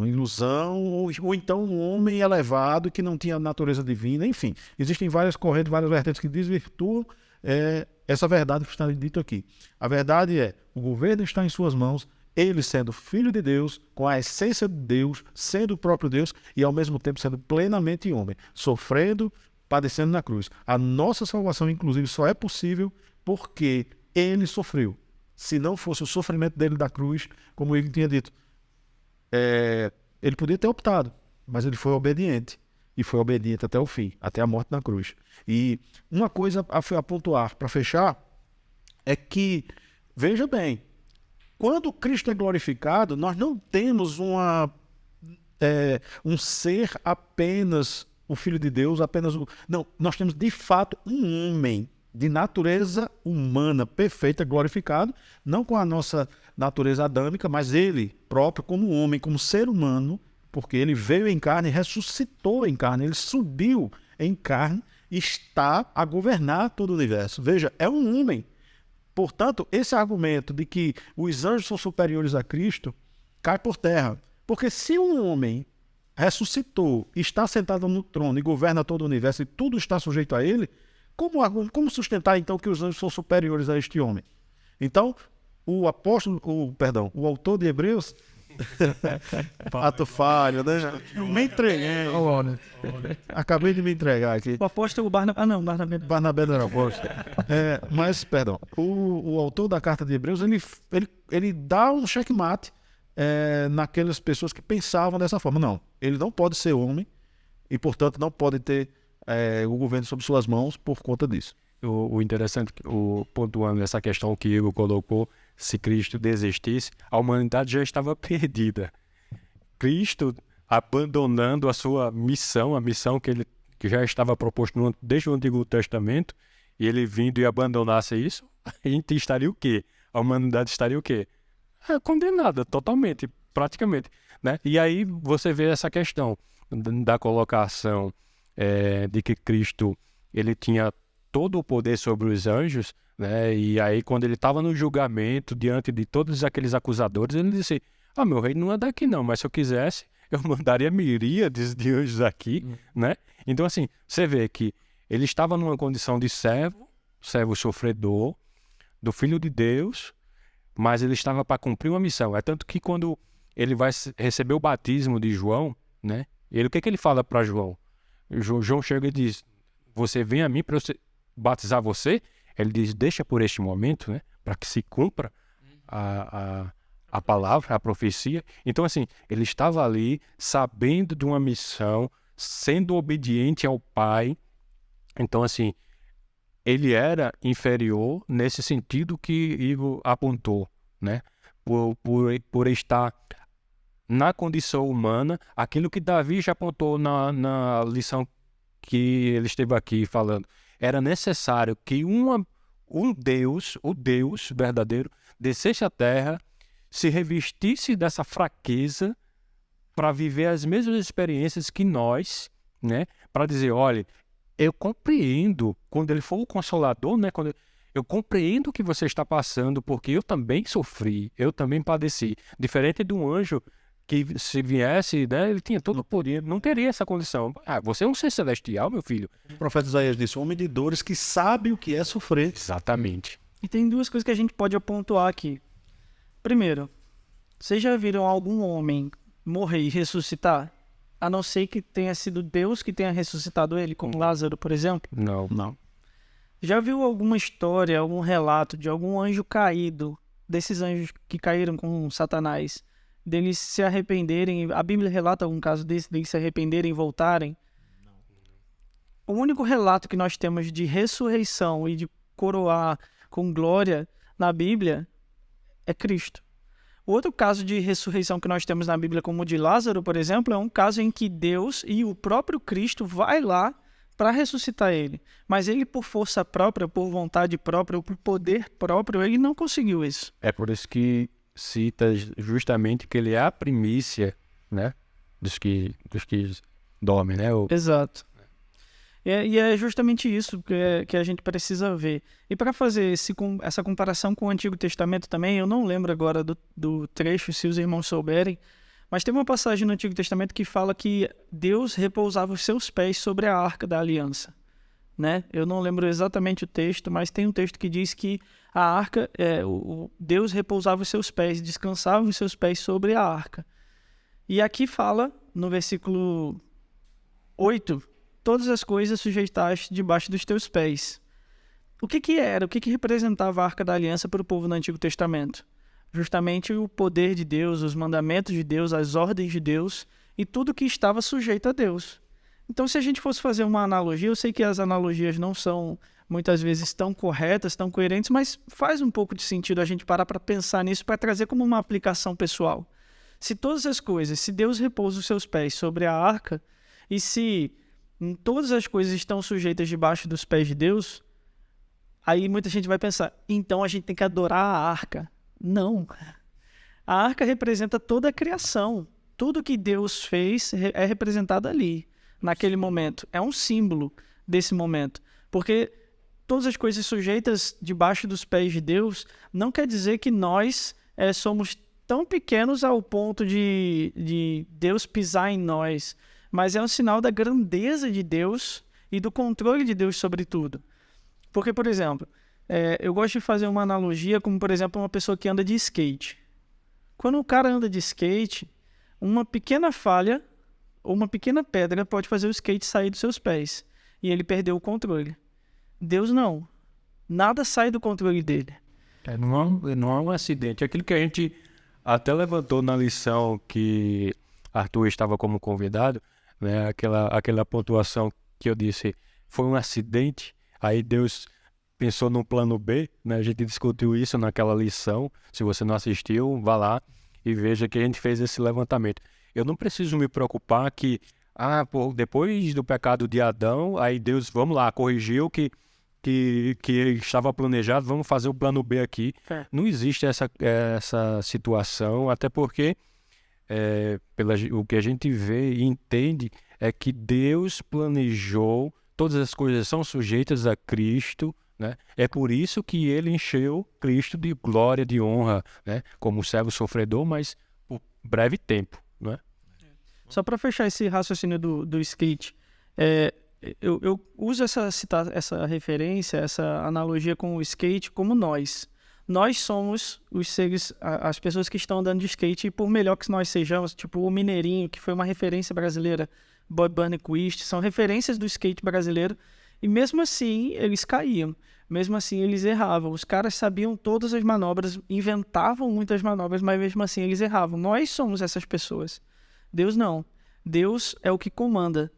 [SPEAKER 4] ilusão, ou então um homem elevado que não tinha natureza divina, enfim. Existem várias correntes, várias vertentes que desvirtuam essa verdade que está dito aqui. A verdade é, o governo está em suas mãos, ele sendo filho de Deus, com a essência de Deus, sendo o próprio Deus e ao mesmo tempo sendo plenamente homem, sofrendo, padecendo na cruz. A nossa salvação, inclusive, só é possível porque ele sofreu. Se não fosse o sofrimento dele da cruz, como ele tinha dito, ele podia ter optado, mas ele foi obediente. E foi obediente até o fim, até a morte na cruz. E uma coisa a pontuar, para fechar, é que, veja bem, quando Cristo é glorificado, nós não temos um ser apenas o Filho de Deus, não, nós temos de fato um homem de natureza humana perfeita, glorificado, não com a nossa natureza adâmica, mas ele próprio como homem, como ser humano, porque ele veio em carne, ressuscitou em carne, ele subiu em carne e está a governar todo o universo. Veja, é um homem. Portanto, esse argumento de que os anjos são superiores a Cristo cai por terra. Porque se um homem ressuscitou, está sentado no trono e governa todo o universo e tudo está sujeito a ele, como sustentar então que os anjos são superiores a este homem? Então, o autor de Hebreus, ato falho, né? Me entreguei. Acabei de me entregar aqui.
[SPEAKER 2] O apóstolo Barnabé.
[SPEAKER 4] Barnabé não era apóstolo. Mas, perdão, o autor da carta de Hebreus, ele dá um checkmate naquelas pessoas que pensavam dessa forma. Não, ele não pode ser homem e, portanto, não pode ter o governo sob suas mãos por conta disso.
[SPEAKER 1] O interessante, pontuando essa questão que Igor colocou, se Cristo desistisse, a humanidade já estava perdida. Cristo abandonando a sua missão, a missão que já estava proposto desde o Antigo Testamento, e ele vindo e abandonasse isso, a gente estaria o quê? A humanidade estaria o quê? Condenada totalmente, praticamente, né? E aí você vê essa questão da colocação de que Cristo ele tinha todo o poder sobre os anjos, né? E aí quando ele estava no julgamento diante de todos aqueles acusadores, ele disse: meu reino não é daqui não, mas se eu quisesse eu mandaria miríades de anjos aqui, né? Então assim, você vê que ele estava numa condição de servo sofredor do Filho de Deus, mas ele estava para cumprir uma missão. É tanto que quando ele vai receber o batismo de João, né? O que ele fala para João? João chega e diz: você vem a mim para eu batizar você? Ele diz: deixa por este momento, né? Para que se cumpra a palavra, a profecia. Então assim, ele estava ali sabendo de uma missão, sendo obediente ao Pai. Então assim, ele era inferior nesse sentido que Igor apontou, né? Por estar na condição humana, aquilo que Davi já apontou na lição que ele esteve aqui falando. Era necessário que o Deus verdadeiro, descesse à terra, se revestisse dessa fraqueza para viver as mesmas experiências que nós, né? Para dizer: olha, eu compreendo, quando ele for o Consolador, né? Eu compreendo o que você está passando, porque eu também sofri, eu também padeci. Diferente de um anjo que, se viesse, né, ele tinha todo o poder, não teria essa condição. Você é um ser celestial, meu filho.
[SPEAKER 4] O profeta Isaías disse: homem de dores que sabe o que é sofrer.
[SPEAKER 1] Exatamente.
[SPEAKER 2] E tem duas coisas que a gente pode pontuar aqui. Primeiro, vocês já viram algum homem morrer e ressuscitar? A não ser que tenha sido Deus que tenha ressuscitado ele, como Lázaro, por exemplo?
[SPEAKER 1] Não.
[SPEAKER 2] Já viu alguma história, algum relato de algum anjo caído, desses anjos que caíram com Satanás, deles se arrependerem? A Bíblia relata algum caso desse, deles se arrependerem e voltarem? Não. O único relato que nós temos de ressurreição e de coroar com glória na Bíblia é Cristo. O outro caso de ressurreição que nós temos na Bíblia, como o de Lázaro, por exemplo, é um caso em que Deus e o próprio Cristo vai lá para ressuscitar ele. Mas ele, por força própria, por vontade própria, por poder próprio, ele não conseguiu isso.
[SPEAKER 1] É por isso que cita justamente que ele é a primícia, né, dos que dormem, né?
[SPEAKER 2] Exato. E é justamente isso que a gente precisa ver. E para fazer essa comparação com o Antigo Testamento também, eu não lembro agora do trecho, se os irmãos souberem, mas tem uma passagem no Antigo Testamento que fala que Deus repousava os seus pés sobre a Arca da Aliança, né? Eu não lembro exatamente o texto, mas tem um texto que diz que a arca, Deus repousava os seus pés, descansava os seus pés sobre a arca. E aqui fala, no versículo 8, todas as coisas sujeitaste debaixo dos teus pés. O que era? O que representava a Arca da Aliança para o povo no Antigo Testamento? Justamente o poder de Deus, os mandamentos de Deus, as ordens de Deus e tudo que estava sujeito a Deus. Então, se a gente fosse fazer uma analogia, eu sei que as analogias não são muitas vezes tão corretas, tão coerentes, mas faz um pouco de sentido a gente parar para pensar nisso, para trazer como uma aplicação pessoal. Se todas as coisas, se Deus repousa os seus pés sobre a arca, e se todas as coisas estão sujeitas debaixo dos pés de Deus, aí muita gente vai pensar, então a gente tem que adorar a arca. Não. A arca representa toda a criação. Tudo que Deus fez é representado ali, naquele momento. É um símbolo desse momento. Porque todas as coisas sujeitas debaixo dos pés de Deus não quer dizer que nós somos tão pequenos ao ponto de Deus pisar em nós, mas é um sinal da grandeza de Deus e do controle de Deus sobre tudo. Porque, por exemplo, eu gosto de fazer uma analogia como, por exemplo, uma pessoa que anda de skate. Quando o cara anda de skate, uma pequena falha ou uma pequena pedra pode fazer o skate sair dos seus pés e ele perdeu o controle. Deus não. Nada sai do controle dele.
[SPEAKER 1] Não é um acidente. Aquilo que a gente até levantou na lição que Arthur estava como convidado, né? Aquela pontuação que eu disse, foi um acidente, aí Deus pensou no plano B, né? A gente discutiu isso naquela lição. Se você não assistiu, vá lá e veja que a gente fez esse levantamento. Eu não preciso me preocupar que, depois do pecado de Adão, aí Deus, vamos lá, corrigiu que estava planejado, vamos fazer o plano B aqui. Não existe essa situação, até porque o que a gente vê e entende é que Deus planejou, todas as coisas são sujeitas a Cristo, né? É por isso que ele encheu Cristo de glória, de honra, né? Como servo sofredor, mas por breve tempo, né?
[SPEAKER 2] Só para fechar esse raciocínio do skate, eu uso essa referência, essa analogia com o skate como nós. Nós somos os seres, as pessoas que estão andando de skate, e por melhor que nós sejamos, tipo o Mineirinho, que foi uma referência brasileira, Bob Burnquist, são referências do skate brasileiro, e mesmo assim eles caíam, mesmo assim eles erravam. Os caras sabiam todas as manobras, inventavam muitas manobras, mas mesmo assim eles erravam. Nós somos essas pessoas. Deus não. Deus é o que comanda.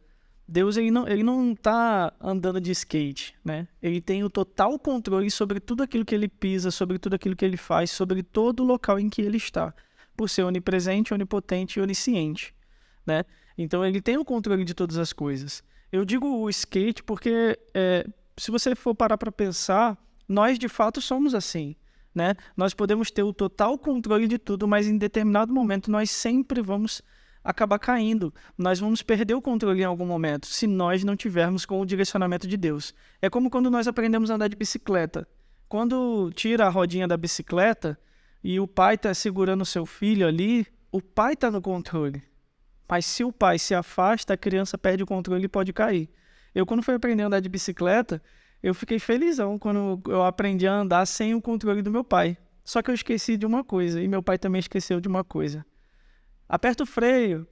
[SPEAKER 2] Deus ele não está andando de skate, né? Ele tem o total controle sobre tudo aquilo que ele pisa, sobre tudo aquilo que ele faz, sobre todo o local em que ele está, por ser onipresente, onipotente e onisciente, né? Então ele tem o controle de todas as coisas. Eu digo o skate porque, se você for parar para pensar, nós de fato somos assim, né? Nós podemos ter o total controle de tudo, mas em determinado momento nós sempre vamos acabar caindo. Nós vamos perder o controle em algum momento, se nós não tivermos com o direcionamento de Deus. É como quando nós aprendemos a andar de bicicleta. Quando tira a rodinha da bicicleta e o pai está segurando o seu filho ali, o pai está no controle. Mas se o pai se afasta, a criança perde o controle e pode cair. Quando fui aprender a andar de bicicleta, eu fiquei felizão quando eu aprendi a andar sem o controle do meu pai. Só que eu esqueci de uma coisa, e meu pai também esqueceu de uma coisa. Aperta o freio.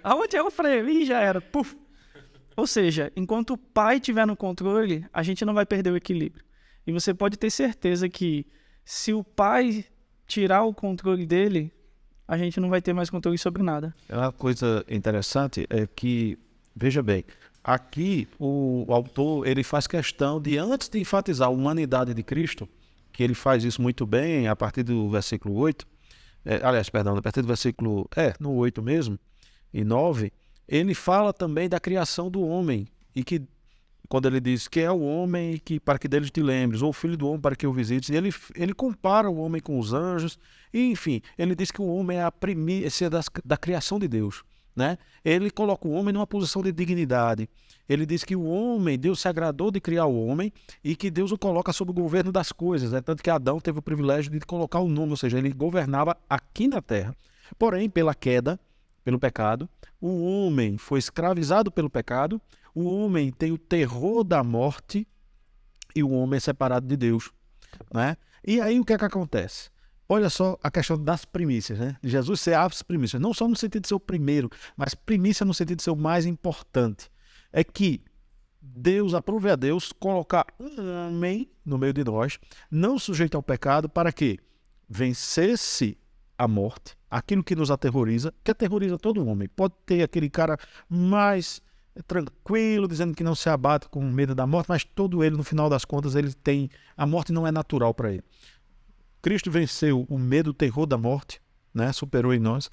[SPEAKER 2] Aonde é o freio? Ih, já era. Puf. Ou seja, enquanto o pai estiver no controle, a gente não vai perder o equilíbrio. E você pode ter certeza que se o pai tirar o controle dele, a gente não vai ter mais controle sobre nada.
[SPEAKER 4] Uma coisa interessante é que, veja bem, aqui o autor ele faz questão de, antes de enfatizar a humanidade de Cristo, que ele faz isso muito bem a partir do versículo 8, a partir do versículo, no 8 mesmo, e 9, ele fala também da criação do homem, e que, quando ele diz que é o homem que, para que dele te lembres, ou o filho do homem para que o visites, ele compara o homem com os anjos, e enfim, ele diz que o homem é a primícia da criação de Deus, né? Ele coloca o homem numa posição de dignidade. Ele diz que o homem, Deus se agradou de criar o homem e que Deus o coloca sob o governo das coisas. Tanto que Adão teve o privilégio de colocar o nome, ou seja, ele governava aqui na terra. Porém, pela queda, pelo pecado, o homem foi escravizado pelo pecado, o homem tem o terror da morte e o homem é separado de Deus, né? E aí o que é que acontece? Olha só a questão das primícias, né? Jesus ser as primícias, não só no sentido de ser o primeiro, mas primícia no sentido de ser o mais importante. É que Deus, aprove a Deus colocar um homem no meio de nós, não sujeito ao pecado, para que vencesse a morte, aquilo que nos aterroriza, que aterroriza todo homem. Pode ter aquele cara mais tranquilo, dizendo que não se abate com medo da morte, mas todo ele, no final das contas, ele tem... A morte não é natural para ele. Cristo venceu o medo, o terror da morte, né? Superou em nós,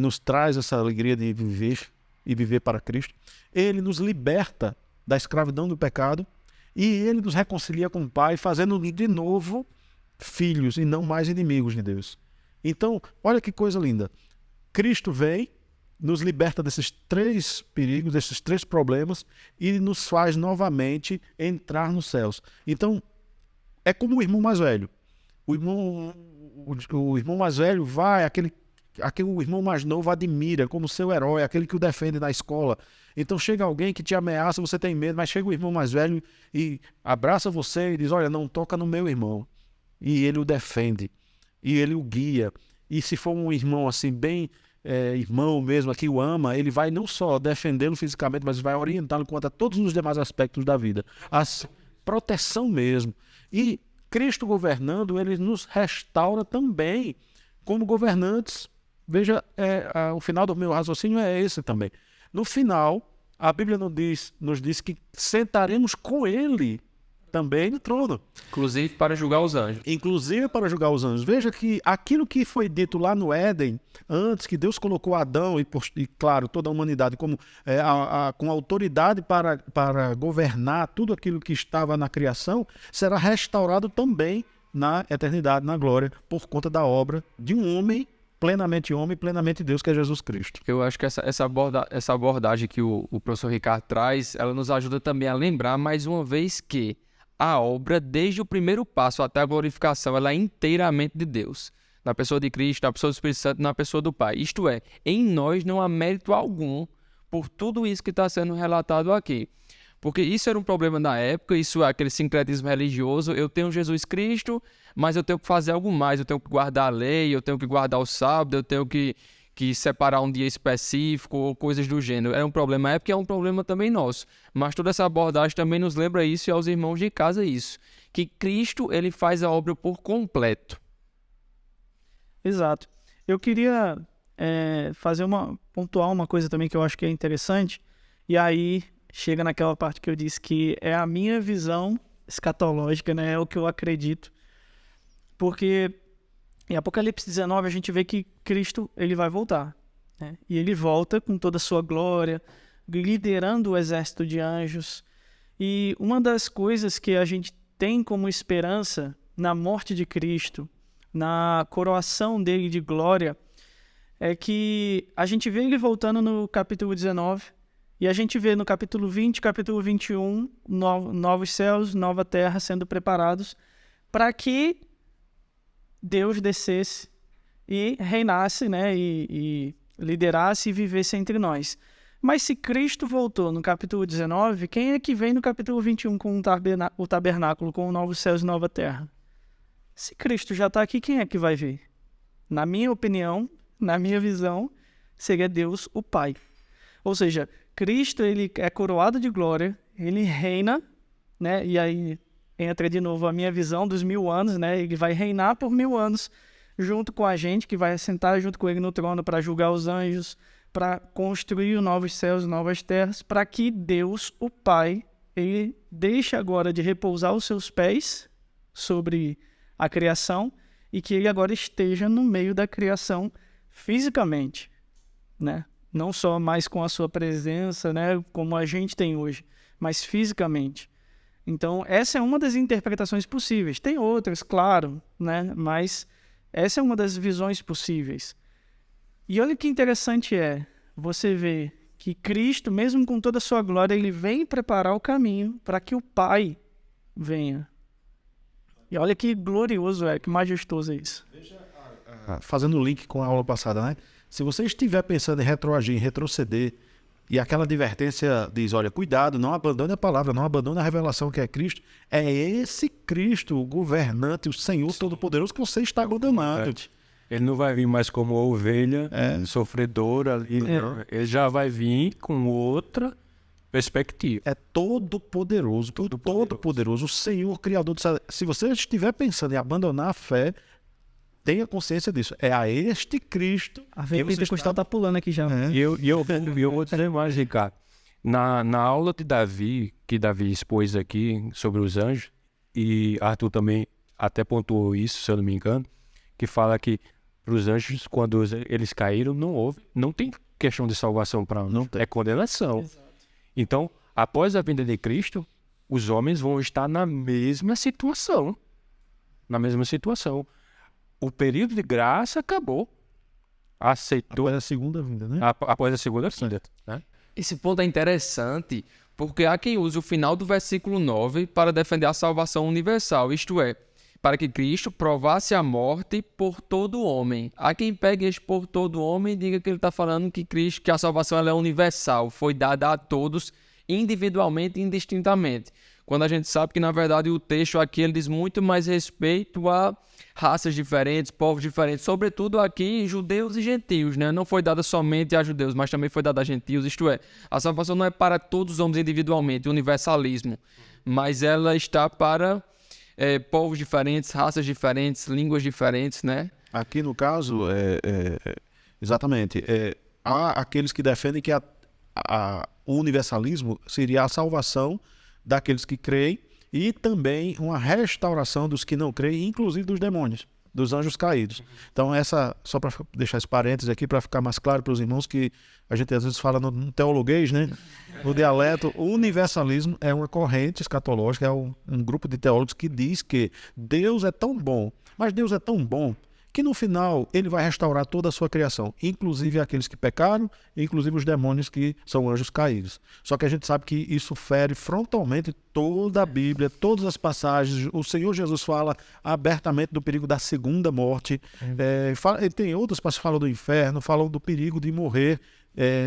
[SPEAKER 4] nos traz essa alegria de viver e viver para Cristo. Ele nos liberta da escravidão do pecado e ele nos reconcilia com o Pai, fazendo de novo filhos e não mais inimigos de Deus. Então, olha que coisa linda. Cristo vem, nos liberta desses 3 perigos, desses 3 problemas e nos faz novamente entrar nos céus. Então, é como o irmão mais velho. O irmão mais velho vai, aquele o irmão mais novo admira como seu herói, aquele que o defende na escola. Então chega alguém que te ameaça, você tem medo, mas chega o irmão mais velho e abraça você e diz, olha, não toca no meu irmão. E ele o defende, e ele o guia. E se for um irmão assim, bem irmão mesmo, que o ama, ele vai não só defendê-lo fisicamente, mas vai orientá-lo quanto a todos os demais aspectos da vida. A proteção mesmo. E Cristo governando, ele nos restaura também como governantes. Veja, o final do meu raciocínio é esse também. No final, a Bíblia nos diz que sentaremos com ele também no trono.
[SPEAKER 3] Inclusive para julgar os anjos.
[SPEAKER 4] Inclusive para julgar os anjos. Veja que aquilo que foi dito lá no Éden, antes que Deus colocou Adão e claro, toda a humanidade como, com autoridade para governar tudo aquilo que estava na criação, será restaurado também na eternidade, na glória, por conta da obra de um homem, plenamente Deus, que é Jesus Cristo.
[SPEAKER 3] Eu acho que essa abordagem que o professor Ricardo traz, ela nos ajuda também a lembrar, mais uma vez, que a obra, desde o primeiro passo até a glorificação, ela é inteiramente de Deus. Na pessoa de Cristo, na pessoa do Espírito Santo, na pessoa do Pai. Isto é, em nós não há mérito algum por tudo isso que está sendo relatado aqui. Porque isso era um problema na época, isso é aquele sincretismo religioso. Eu tenho Jesus Cristo, mas eu tenho que fazer algo mais. Eu tenho que guardar a lei, eu tenho que guardar o sábado, eu tenho que separar um dia específico ou coisas do gênero. Era um problema na época e é um problema também nosso. Mas toda essa abordagem também nos lembra isso e aos irmãos de casa isso. Que Cristo, ele faz a obra por completo.
[SPEAKER 2] Exato. Eu queria pontuar uma coisa também que eu acho que é interessante. E aí chega naquela parte que eu disse que é a minha visão escatológica, né? É o que eu acredito. Porque em Apocalipse 19 a gente vê que Cristo ele vai voltar, né? E ele volta com toda a sua glória, liderando o exército de anjos. E uma das coisas que a gente tem como esperança na morte de Cristo, na coroação dele de glória, é que a gente vê ele voltando no capítulo 19 e a gente vê no capítulo 20, capítulo 21, novos céus, nova terra sendo preparados para que Deus descesse e reinasse, né, e liderasse e vivesse entre nós. Mas se Cristo voltou no capítulo 19, quem é que vem no capítulo 21 com o tabernáculo, com novos céus e nova terra? Se Cristo já está aqui, quem é que vai vir? Na minha opinião, na minha visão, seria Deus o Pai. Ou seja, Cristo ele é coroado de glória, ele reina, né, e aí entra de novo a minha visão dos 1000 anos, né? Ele vai reinar por 1000 anos junto com a gente, que vai sentar junto com ele no trono para julgar os anjos, para construir novos céus e novas terras, para que Deus, o Pai, ele deixe agora de repousar os seus pés sobre a criação e que ele agora esteja no meio da criação fisicamente, né? Não só mais com a sua presença, né, como a gente tem hoje, mas fisicamente. Então, essa é uma das interpretações possíveis. Tem outras, claro, né? Mas essa é uma das visões possíveis. E olha que interessante você vê que Cristo, mesmo com toda a sua glória, ele vem preparar o caminho para que o Pai venha. E olha que glorioso que majestoso é isso.
[SPEAKER 4] Fazendo o link com a aula passada, né? Se você estiver pensando em retroagir, em retroceder, e aquela advertência diz, olha, cuidado, não abandone a palavra, não abandone a revelação que é Cristo, é esse Cristo, o governante, o Senhor Todo-Poderoso que você está abandonando.
[SPEAKER 1] Ele não vai vir mais como ovelha sofredora ali, não. Ele já vai vir com outra perspectiva.
[SPEAKER 4] É todo-poderoso, todo-poderoso, o Senhor Criador do céu. Se você estiver pensando em abandonar a fé, tenha consciência disso. É a este Cristo.
[SPEAKER 2] A veia pentecostal está pulando aqui já.
[SPEAKER 1] E eu vou dizer mais, Ricardo. Na aula de Davi, que Davi expôs aqui sobre os anjos, e Arthur também até pontuou isso, se eu não me engano, que fala que para os anjos, quando eles caíram, não tem questão de salvação para anjos, é condenação. Exato. Então, após a vinda de Cristo, os homens vão estar na mesma situação. Na mesma situação. O período de graça acabou. Aceitou.
[SPEAKER 4] Após a segunda vinda, né?
[SPEAKER 1] Após a segunda vinda. Né?
[SPEAKER 3] Esse ponto é interessante, porque há quem use o final do versículo 9 para defender a salvação universal, isto é, para que Cristo provasse a morte por todo homem. Há quem pegue esse por todo homem e diga que ele está falando que Cristo, que a salvação ela é universal, foi dada a todos individualmente e indistintamente. Quando a gente sabe que, na verdade, o texto aqui ele diz muito mais respeito a raças diferentes, povos diferentes, sobretudo aqui judeus e gentios, né? Não foi dada somente a judeus, mas também foi dada a gentios, isto é, a salvação não é para todos os homens individualmente, universalismo, mas ela está para povos diferentes, raças diferentes, línguas diferentes, né?
[SPEAKER 4] Aqui no caso, exatamente, há aqueles que defendem que o universalismo seria a salvação daqueles que creem e também uma restauração dos que não creem, inclusive dos demônios, dos anjos caídos. Então só para deixar esse parênteses aqui, para ficar mais claro para os irmãos, que a gente às vezes fala no teologuês, né? No dialeto, o universalismo é uma corrente escatológica, é um grupo de teólogos que diz que Deus é tão bom, mas Deus é tão bom que no final ele vai restaurar toda a sua criação, inclusive aqueles que pecaram, inclusive os demônios que são anjos caídos. Só que a gente sabe que isso fere frontalmente toda a Bíblia, todas as passagens. O Senhor Jesus fala abertamente do perigo da segunda morte. Tem outras passagens que falam do inferno, falam do perigo de morrer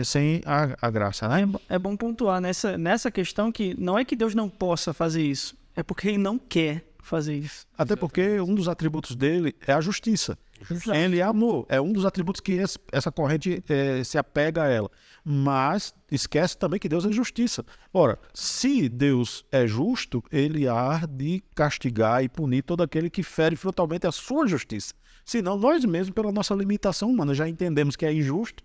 [SPEAKER 4] sem a graça. Né?
[SPEAKER 2] É bom pontuar nessa questão que não é que Deus não possa fazer isso, é porque ele não quer fazer isso.
[SPEAKER 4] Até porque um dos atributos dele é a justiça.
[SPEAKER 2] Exato.
[SPEAKER 4] Ele é amor. É um dos atributos que essa corrente se apega a ela. Mas esquece também que Deus é justiça. Ora, se Deus é justo, ele há de castigar e punir todo aquele que fere frontalmente a sua justiça. Senão nós mesmos, pela nossa limitação humana, já entendemos que é injusto,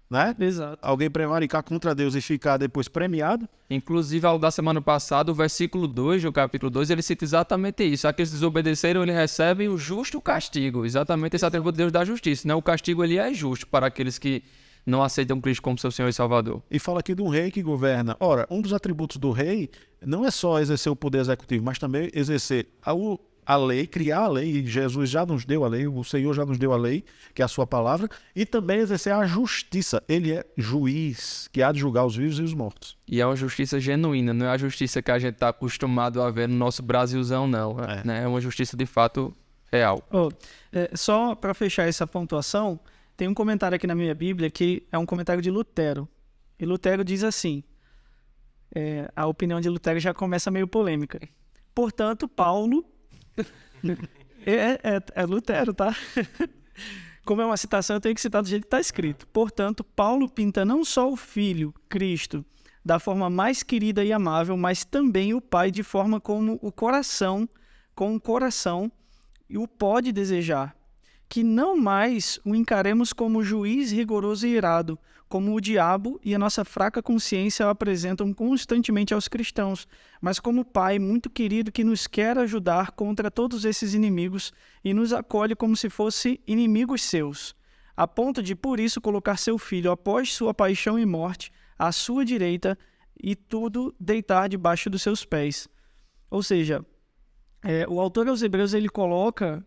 [SPEAKER 4] né?
[SPEAKER 2] Exato.
[SPEAKER 4] Alguém prevaricar contra Deus e ficar depois premiado.
[SPEAKER 3] Inclusive, ao da semana passada, o versículo 2 do capítulo 2, ele cita exatamente isso. Aqueles que desobedeceram, eles recebem o justo castigo. Exatamente esse atributo de Deus da justiça, né? O castigo ele é justo para aqueles que não aceitam Cristo como seu Senhor e Salvador.
[SPEAKER 4] E fala aqui de um rei que governa. Ora, um dos atributos do rei não é só exercer o poder executivo, mas também exercer a lei, criar a lei, e Jesus já nos deu a lei, o Senhor já nos deu a lei, que é a sua palavra, e também exercer a justiça. Ele é juiz, que há de julgar os vivos e os mortos.
[SPEAKER 3] E é uma justiça genuína, não é a justiça que a gente está acostumado a ver no nosso Brasilzão, não. Né? É uma justiça de fato real.
[SPEAKER 2] Só para fechar essa pontuação, tem um comentário aqui na minha Bíblia que é um comentário de Lutero. E Lutero diz assim, a opinião de Lutero já começa meio polêmica. Portanto, Paulo... É Lutero, tá? Como é uma citação, eu tenho que citar do jeito que está escrito. Portanto, Paulo pinta não só o Filho, Cristo, da forma mais querida e amável, mas também o Pai de forma como o coração o pode desejar. Que não mais o encaremos como juiz rigoroso e irado, como o diabo e a nossa fraca consciência o apresentam constantemente aos cristãos, mas como Pai muito querido que nos quer ajudar contra todos esses inimigos e nos acolhe como se fosse inimigos seus, a ponto de, por isso, colocar seu Filho após sua paixão e morte à sua direita e tudo deitar debaixo dos seus pés. Ou seja, o autor aos Hebreus ele coloca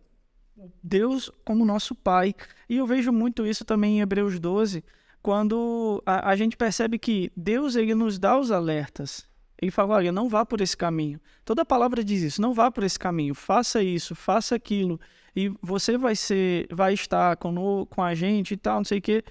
[SPEAKER 2] Deus como nosso Pai. E eu vejo muito isso também em Hebreus 12, quando a gente percebe que Deus, ele nos dá os alertas. Ele fala, olha, não vá por esse caminho. Toda a palavra diz isso, não vá por esse caminho, faça isso, faça aquilo, e você vai estar com a gente e tal, não sei o quê.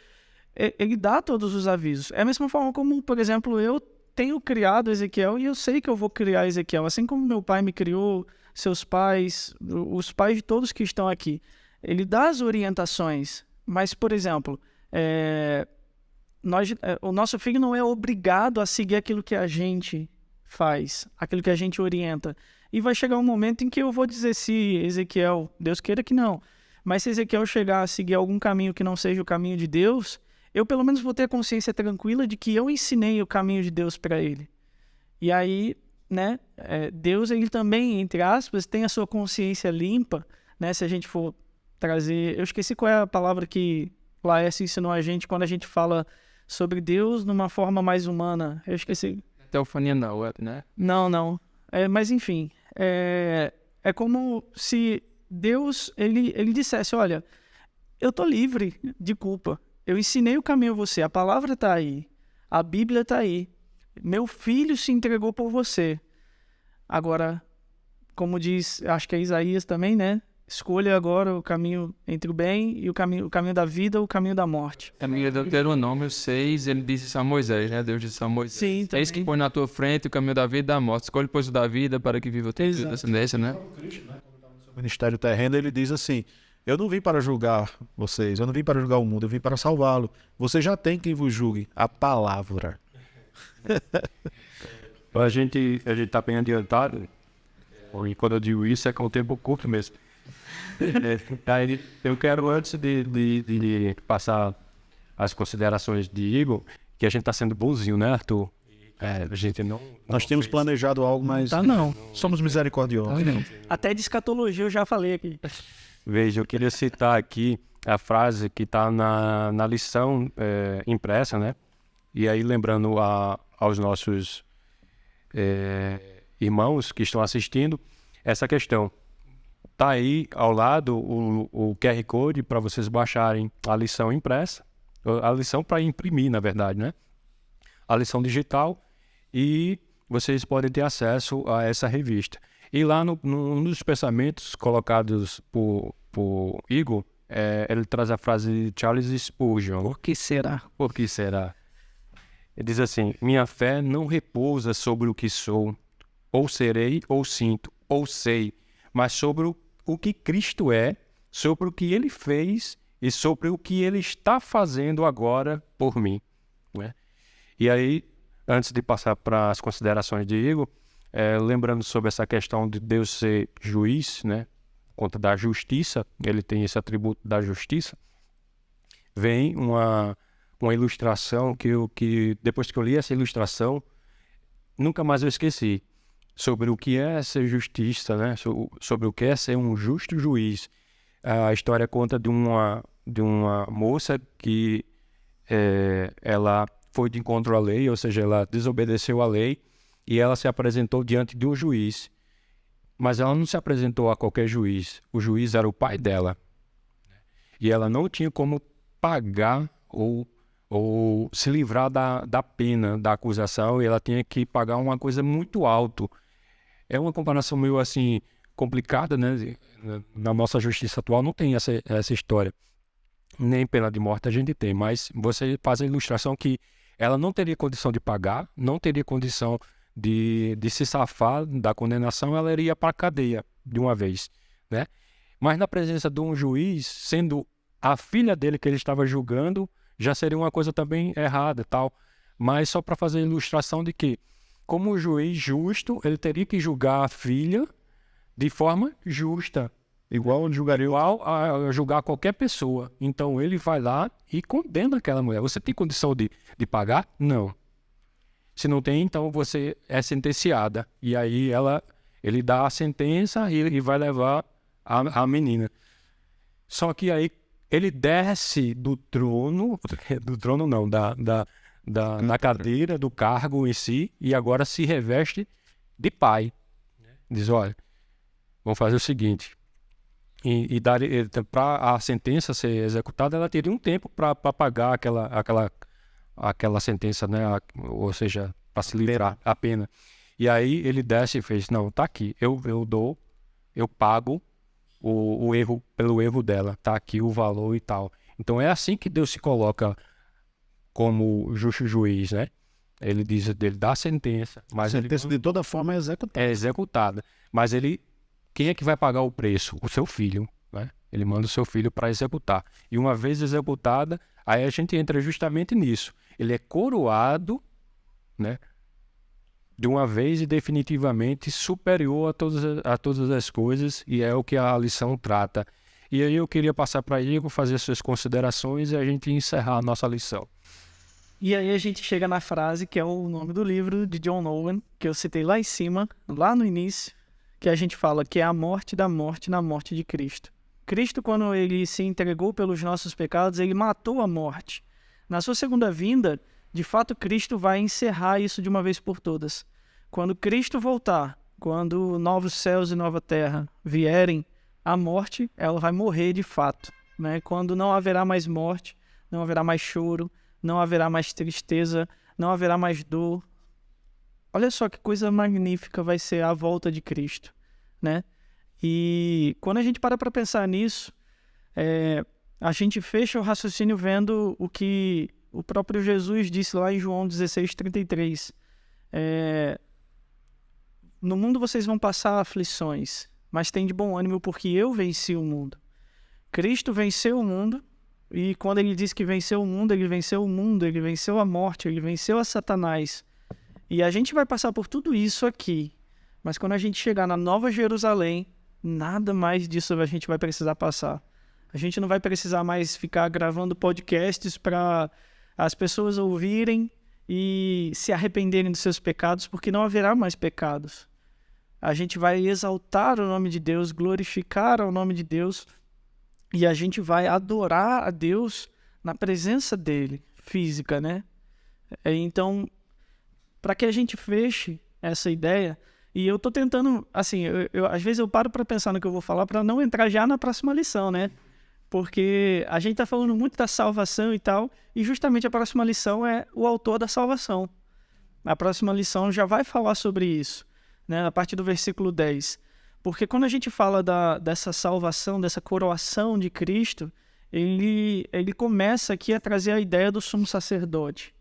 [SPEAKER 2] Ele dá todos os avisos. É a mesma forma como, por exemplo, eu tenho criado Ezequiel e eu sei que eu vou criar Ezequiel, assim como meu pai me criou, seus pais, os pais de todos que estão aqui. Ele dá as orientações, mas, por exemplo, o nosso filho não é obrigado a seguir aquilo que a gente faz, aquilo que a gente orienta. E vai chegar um momento em que eu vou dizer se Ezequiel, Deus queira que não, mas se Ezequiel chegar a seguir algum caminho que não seja o caminho de Deus, eu pelo menos vou ter a consciência tranquila de que eu ensinei o caminho de Deus para ele. E aí, né, Deus, ele também, entre aspas, tem a sua consciência limpa, né, se a gente for trazer... Eu esqueci qual é a palavra que Laércio ensinou a gente quando a gente fala sobre Deus numa forma mais humana. Eu esqueci.
[SPEAKER 3] Teofania não, né?
[SPEAKER 2] Não. Mas enfim, é como se Deus, ele dissesse, olha, eu tô livre de culpa. Eu ensinei o caminho a você, a palavra está aí, a Bíblia está aí, meu filho se entregou por você. Agora, como diz, acho que é Isaías também, né? Escolha agora o caminho entre o bem e o caminho da vida ou o caminho da morte.
[SPEAKER 3] Caminho do Deuteronômio 6, ele disse isso a Moisés, né? Deus disse a Moisés.
[SPEAKER 2] Sim, também.
[SPEAKER 3] Eis que põe na tua frente o caminho da vida e da morte. Escolhe, pois, o da vida para que viva o teu descendência, né?
[SPEAKER 4] O ministério terreno, ele diz assim: eu não vim para julgar vocês, eu não vim para julgar o mundo, eu vim para salvá-lo. Você já tem quem vos julgue, a palavra.
[SPEAKER 1] A gente está bem adiantado, e quando eu digo isso é com o tempo curto mesmo. Aí, eu quero, antes de passar as considerações de Igor, que a gente está sendo bonzinho, né, Arthur? A gente não
[SPEAKER 4] Nós tínhamos planejado algo, mas
[SPEAKER 2] não.
[SPEAKER 4] somos misericordiosos.
[SPEAKER 2] Até de escatologia eu já falei aqui.
[SPEAKER 1] Veja, eu queria citar aqui a frase que está na lição impressa, né? E aí, lembrando aos nossos irmãos que estão assistindo, essa questão. Está aí ao lado o QR Code para vocês baixarem a lição impressa, a lição para imprimir, na verdade, né? A lição digital, e vocês podem ter acesso a essa revista. E lá num dos pensamentos colocados por Igor, ele traz a frase de Charles Spurgeon.
[SPEAKER 2] Por que será?
[SPEAKER 1] Por que será? Ele diz assim: minha fé não repousa sobre o que sou, ou serei, ou sinto, ou sei, mas sobre o que Cristo é, sobre o que Ele fez e sobre o que Ele está fazendo agora por mim. Né? E aí, antes de passar para as considerações de Igor, lembrando sobre essa questão de Deus ser juiz, né? Por conta da justiça, Ele tem esse atributo da justiça, vem uma ilustração que depois que eu li essa ilustração, nunca mais eu esqueci. Sobre o que é ser justiça, né? Sobre o que é ser um justo juiz. A história conta de uma moça que ela foi de encontro à lei, ou seja, ela desobedeceu à lei e ela se apresentou diante de um juiz. Mas ela não se apresentou a qualquer juiz. O juiz era o pai dela. E ela não tinha como pagar ou se livrar da pena, da acusação, e ela tinha que pagar uma coisa muito alta. É uma comparação meio assim complicada, né? Na nossa justiça atual não tem essa história. Nem pena de morte a gente tem, mas você faz a ilustração que ela não teria condição de pagar, não teria condição de se safar da condenação, ela iria para a cadeia de uma vez, né? Mas na presença de um juiz, sendo a filha dele que ele estava julgando, já seria uma coisa também errada, tal. Mas só para fazer a ilustração de que, como juiz justo, ele teria que julgar a filha de forma justa. Igual a julgar qualquer pessoa. Então ele vai lá e condena aquela mulher. Você tem condição de pagar? Não. Se não tem, então você é sentenciada. E aí ele dá a sentença e vai levar a menina. Só que aí ele desce do trono não, da cadeira, do cargo em si, e agora se reveste de pai. Diz, olha, vamos fazer o seguinte, e para a sentença ser executada, ela teria um tempo para pagar aquela sentença, né? Ou seja, para se livrar a pena. E aí ele desce e fez, não, tá aqui, eu pago o erro pelo erro dela, tá aqui o valor e tal. Então é assim que Deus se coloca como justo juiz, né? Ele dá a sentença, mas
[SPEAKER 4] A sentença de toda forma é executada.
[SPEAKER 1] é executada. Mas quem é que vai pagar o preço? O seu filho, né? Ele manda o seu filho para executar. E uma vez executada, aí a gente entra justamente nisso. Ele é coroado, né? De uma vez e definitivamente superior a todas as coisas, e é o que a lição trata. E aí eu queria passar para Igor fazer suas considerações e a gente encerrar a nossa lição.
[SPEAKER 2] E aí a gente chega na frase que é o nome do livro de John Owen, que eu citei lá em cima, lá no início, que a gente fala que é a morte da morte na morte de Cristo. Cristo, quando ele se entregou pelos nossos pecados, ele matou a morte. Na sua segunda vinda, de fato, Cristo vai encerrar isso de uma vez por todas. Quando Cristo voltar, quando novos céus e nova terra vierem, a morte, ela vai morrer de fato, né? Quando não haverá mais morte, não haverá mais choro, não haverá mais tristeza, não haverá mais dor. Olha só que coisa magnífica vai ser a volta de Cristo, né? E quando a gente para pensar nisso, a gente fecha o raciocínio vendo o que o próprio Jesus disse lá em João 16:33. No mundo vocês vão passar aflições, mas tem de bom ânimo porque eu venci o mundo. Cristo venceu o mundo, e quando ele diz que venceu o mundo, ele venceu o mundo, ele venceu a morte, ele venceu a Satanás. E a gente vai passar por tudo isso aqui, mas quando a gente chegar na Nova Jerusalém, nada mais disso a gente vai precisar passar. A gente não vai precisar mais ficar gravando podcasts para as pessoas ouvirem e se arrependerem dos seus pecados, porque não haverá mais pecados. A gente vai exaltar o nome de Deus, glorificar o nome de Deus, e a gente vai adorar a Deus na presença dele, física, né? Então, para que a gente feche essa ideia, e eu tô tentando, assim, às vezes eu paro para pensar no que eu vou falar para não entrar já na próxima lição, né? Porque a gente tá falando muito da salvação e tal, e justamente a próxima lição é o autor da salvação. A próxima lição já vai falar sobre isso, né? A partir do versículo 10. Porque quando a gente fala dessa salvação, dessa coroação de Cristo, ele começa aqui a trazer a ideia do sumo sacerdote,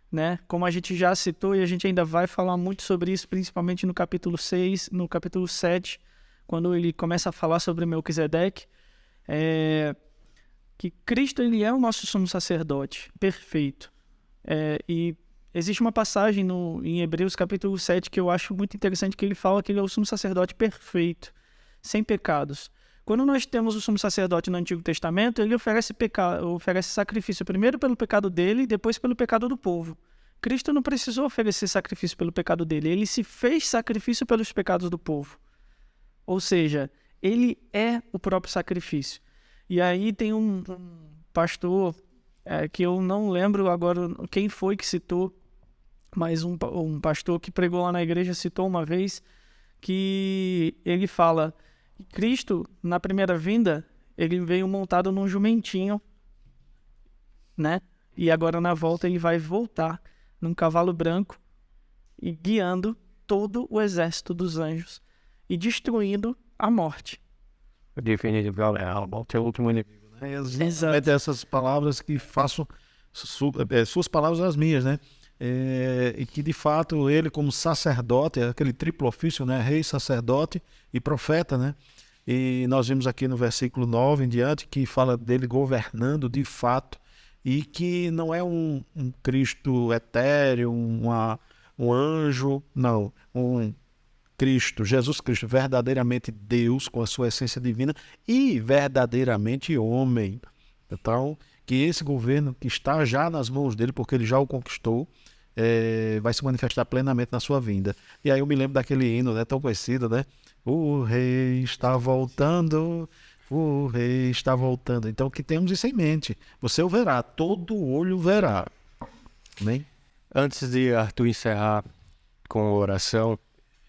[SPEAKER 2] né? Como a gente já citou, e a gente ainda vai falar muito sobre isso, principalmente no capítulo 6, no capítulo 7, quando ele começa a falar sobre Melquisedeque, que Cristo ele é o nosso sumo sacerdote perfeito. E existe uma passagem em Hebreus capítulo 7 que eu acho muito interessante, que ele fala que ele é o sumo sacerdote perfeito, sem pecados. Quando nós temos o sumo sacerdote no Antigo Testamento, ele oferece sacrifício primeiro pelo pecado dele e depois pelo pecado do povo. Cristo não precisou oferecer sacrifício pelo pecado dele, ele se fez sacrifício pelos pecados do povo. Ou seja, ele é o próprio sacrifício. E aí tem um pastor, que eu não lembro agora quem foi que citou, mas um pastor que pregou lá na igreja citou uma vez que ele fala: Cristo, na primeira vinda, ele veio montado num jumentinho, né? E agora na volta ele vai voltar num cavalo branco e guiando todo o exército dos anjos e destruindo a morte.
[SPEAKER 4] É o último inimigo, né?
[SPEAKER 2] Exato.
[SPEAKER 4] É dessas palavras que faço suas palavras as minhas, né? E que de fato ele, como sacerdote, é aquele triplo ofício, né? Rei, sacerdote e profeta, né? E nós vimos aqui no versículo 9 em diante que fala dele governando de fato, e que não é um Cristo etéreo, um anjo, não, Cristo, Jesus Cristo, verdadeiramente Deus com a sua essência divina e verdadeiramente homem. Então, que esse governo que está já nas mãos dele, porque ele já o conquistou, vai se manifestar plenamente na sua vinda. E aí eu me lembro daquele hino, né, tão conhecido, né? O rei está voltando, o rei está voltando. Então, que temos isso em mente. Você o verá, todo olho verá. Amém?
[SPEAKER 1] Antes de Arthur encerrar com a oração,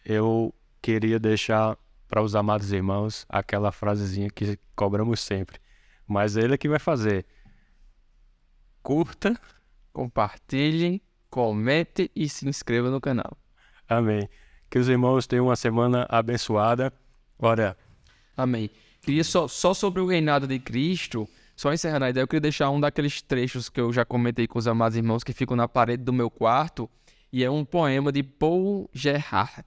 [SPEAKER 1] eu queria deixar para os amados irmãos aquela frasezinha que cobramos sempre. Mas ele é que vai fazer. Curta
[SPEAKER 3] compartilhe, comente e se inscreva no canal.
[SPEAKER 1] Amém. Que os irmãos tenham uma semana abençoada. Ora,
[SPEAKER 3] Amém. Queria só sobre o reinado de Cristo, só encerrando a ideia, eu queria deixar um daqueles trechos que eu já comentei com os amados irmãos que ficam na parede do meu quarto, e é um poema de Paul Gerhardt.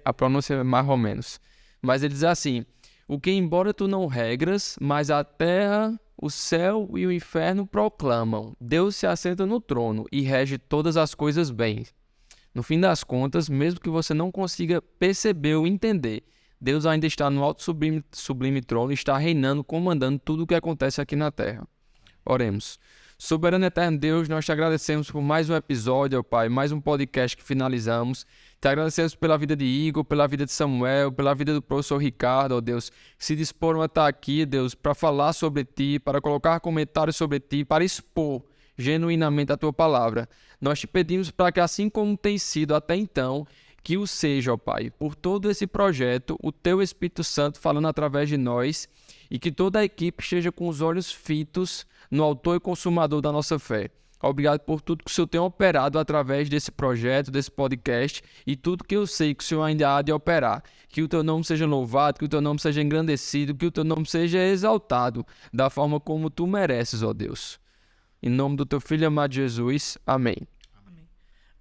[SPEAKER 3] A pronúncia é mais ou menos. Mas ele diz assim: o que embora tu não regras, mas a terra, o céu e o inferno proclamam, Deus se assenta no trono e rege todas as coisas bem. No fim das contas, mesmo que você não consiga perceber ou entender, Deus ainda está no alto sublime trono e está reinando, comandando tudo o que acontece aqui na terra. Oremos. Soberano eterno Deus, nós te agradecemos por mais um episódio, ó Pai, mais um podcast que finalizamos. Te agradecemos pela vida de Igor, pela vida de Samuel, pela vida do professor Ricardo, ó Deus, que se disporam a estar aqui, Deus, para falar sobre Ti, para colocar comentários sobre Ti, para expor genuinamente a Tua palavra. Nós te pedimos para que, assim como tem sido até então, que o seja, ó Pai, por todo esse projeto, o Teu Espírito Santo falando através de nós, e que toda a equipe esteja com os olhos fitos no autor e consumador da nossa fé. Obrigado por tudo que o Senhor tem operado através desse projeto, desse podcast, e tudo que eu sei que o Senhor ainda há de operar. Que o Teu nome seja louvado, que o Teu nome seja engrandecido, que o Teu nome seja exaltado da forma como Tu mereces, ó Deus. Em nome do Teu Filho amado Jesus. Amém.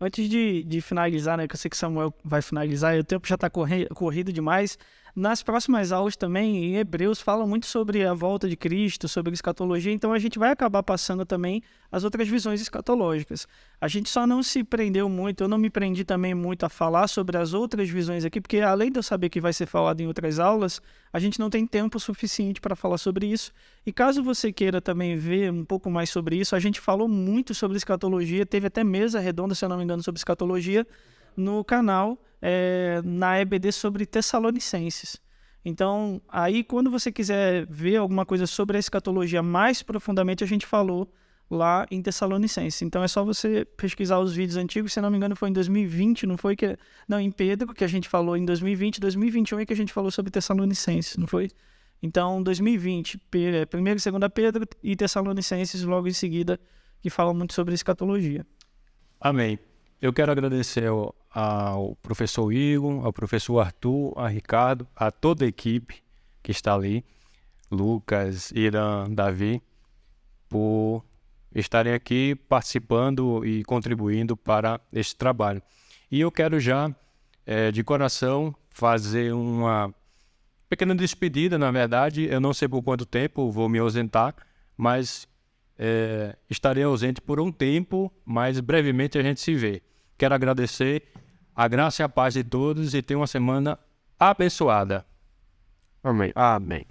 [SPEAKER 2] Antes de finalizar, né, que eu sei que Samuel vai finalizar, e o tempo já está corrido demais. Nas próximas aulas também, em Hebreus, fala muito sobre a volta de Cristo, sobre escatologia, então a gente vai acabar passando também as outras visões escatológicas. A gente só não se prendeu muito, eu não me prendi também muito a falar sobre as outras visões aqui, porque além de eu saber que vai ser falado em outras aulas, a gente não tem tempo suficiente para falar sobre isso. E caso você queira também ver um pouco mais sobre isso, a gente falou muito sobre escatologia, teve até mesa redonda, se eu não me engano, sobre escatologia no canal, na EBD sobre Tessalonicenses. Então, aí quando você quiser ver alguma coisa sobre a escatologia mais profundamente, a gente falou lá em Tessalonicenses. Então é só você pesquisar os vídeos antigos, se não me engano foi em 2020, não foi que... Não, em Pedro, que a gente falou em 2020, 2021 é que a gente falou sobre Tessalonicenses, não foi? Então, 2020, 1º e 2º Pedro e Tessalonicenses logo em seguida, que falam muito sobre escatologia.
[SPEAKER 1] amém. Eu quero agradecer ao professor Igor, ao professor Arthur, a Ricardo, a toda a equipe que está ali, Lucas, Irã, Davi, por estarem aqui participando e contribuindo para esse trabalho. E eu quero já, de coração, fazer uma pequena despedida, na verdade. Eu não sei por quanto tempo vou me ausentar, mas estarei ausente por um tempo, mas brevemente a gente se vê. Quero agradecer a graça e a paz de todos e tenha uma semana abençoada.
[SPEAKER 3] Amém.
[SPEAKER 4] Amém.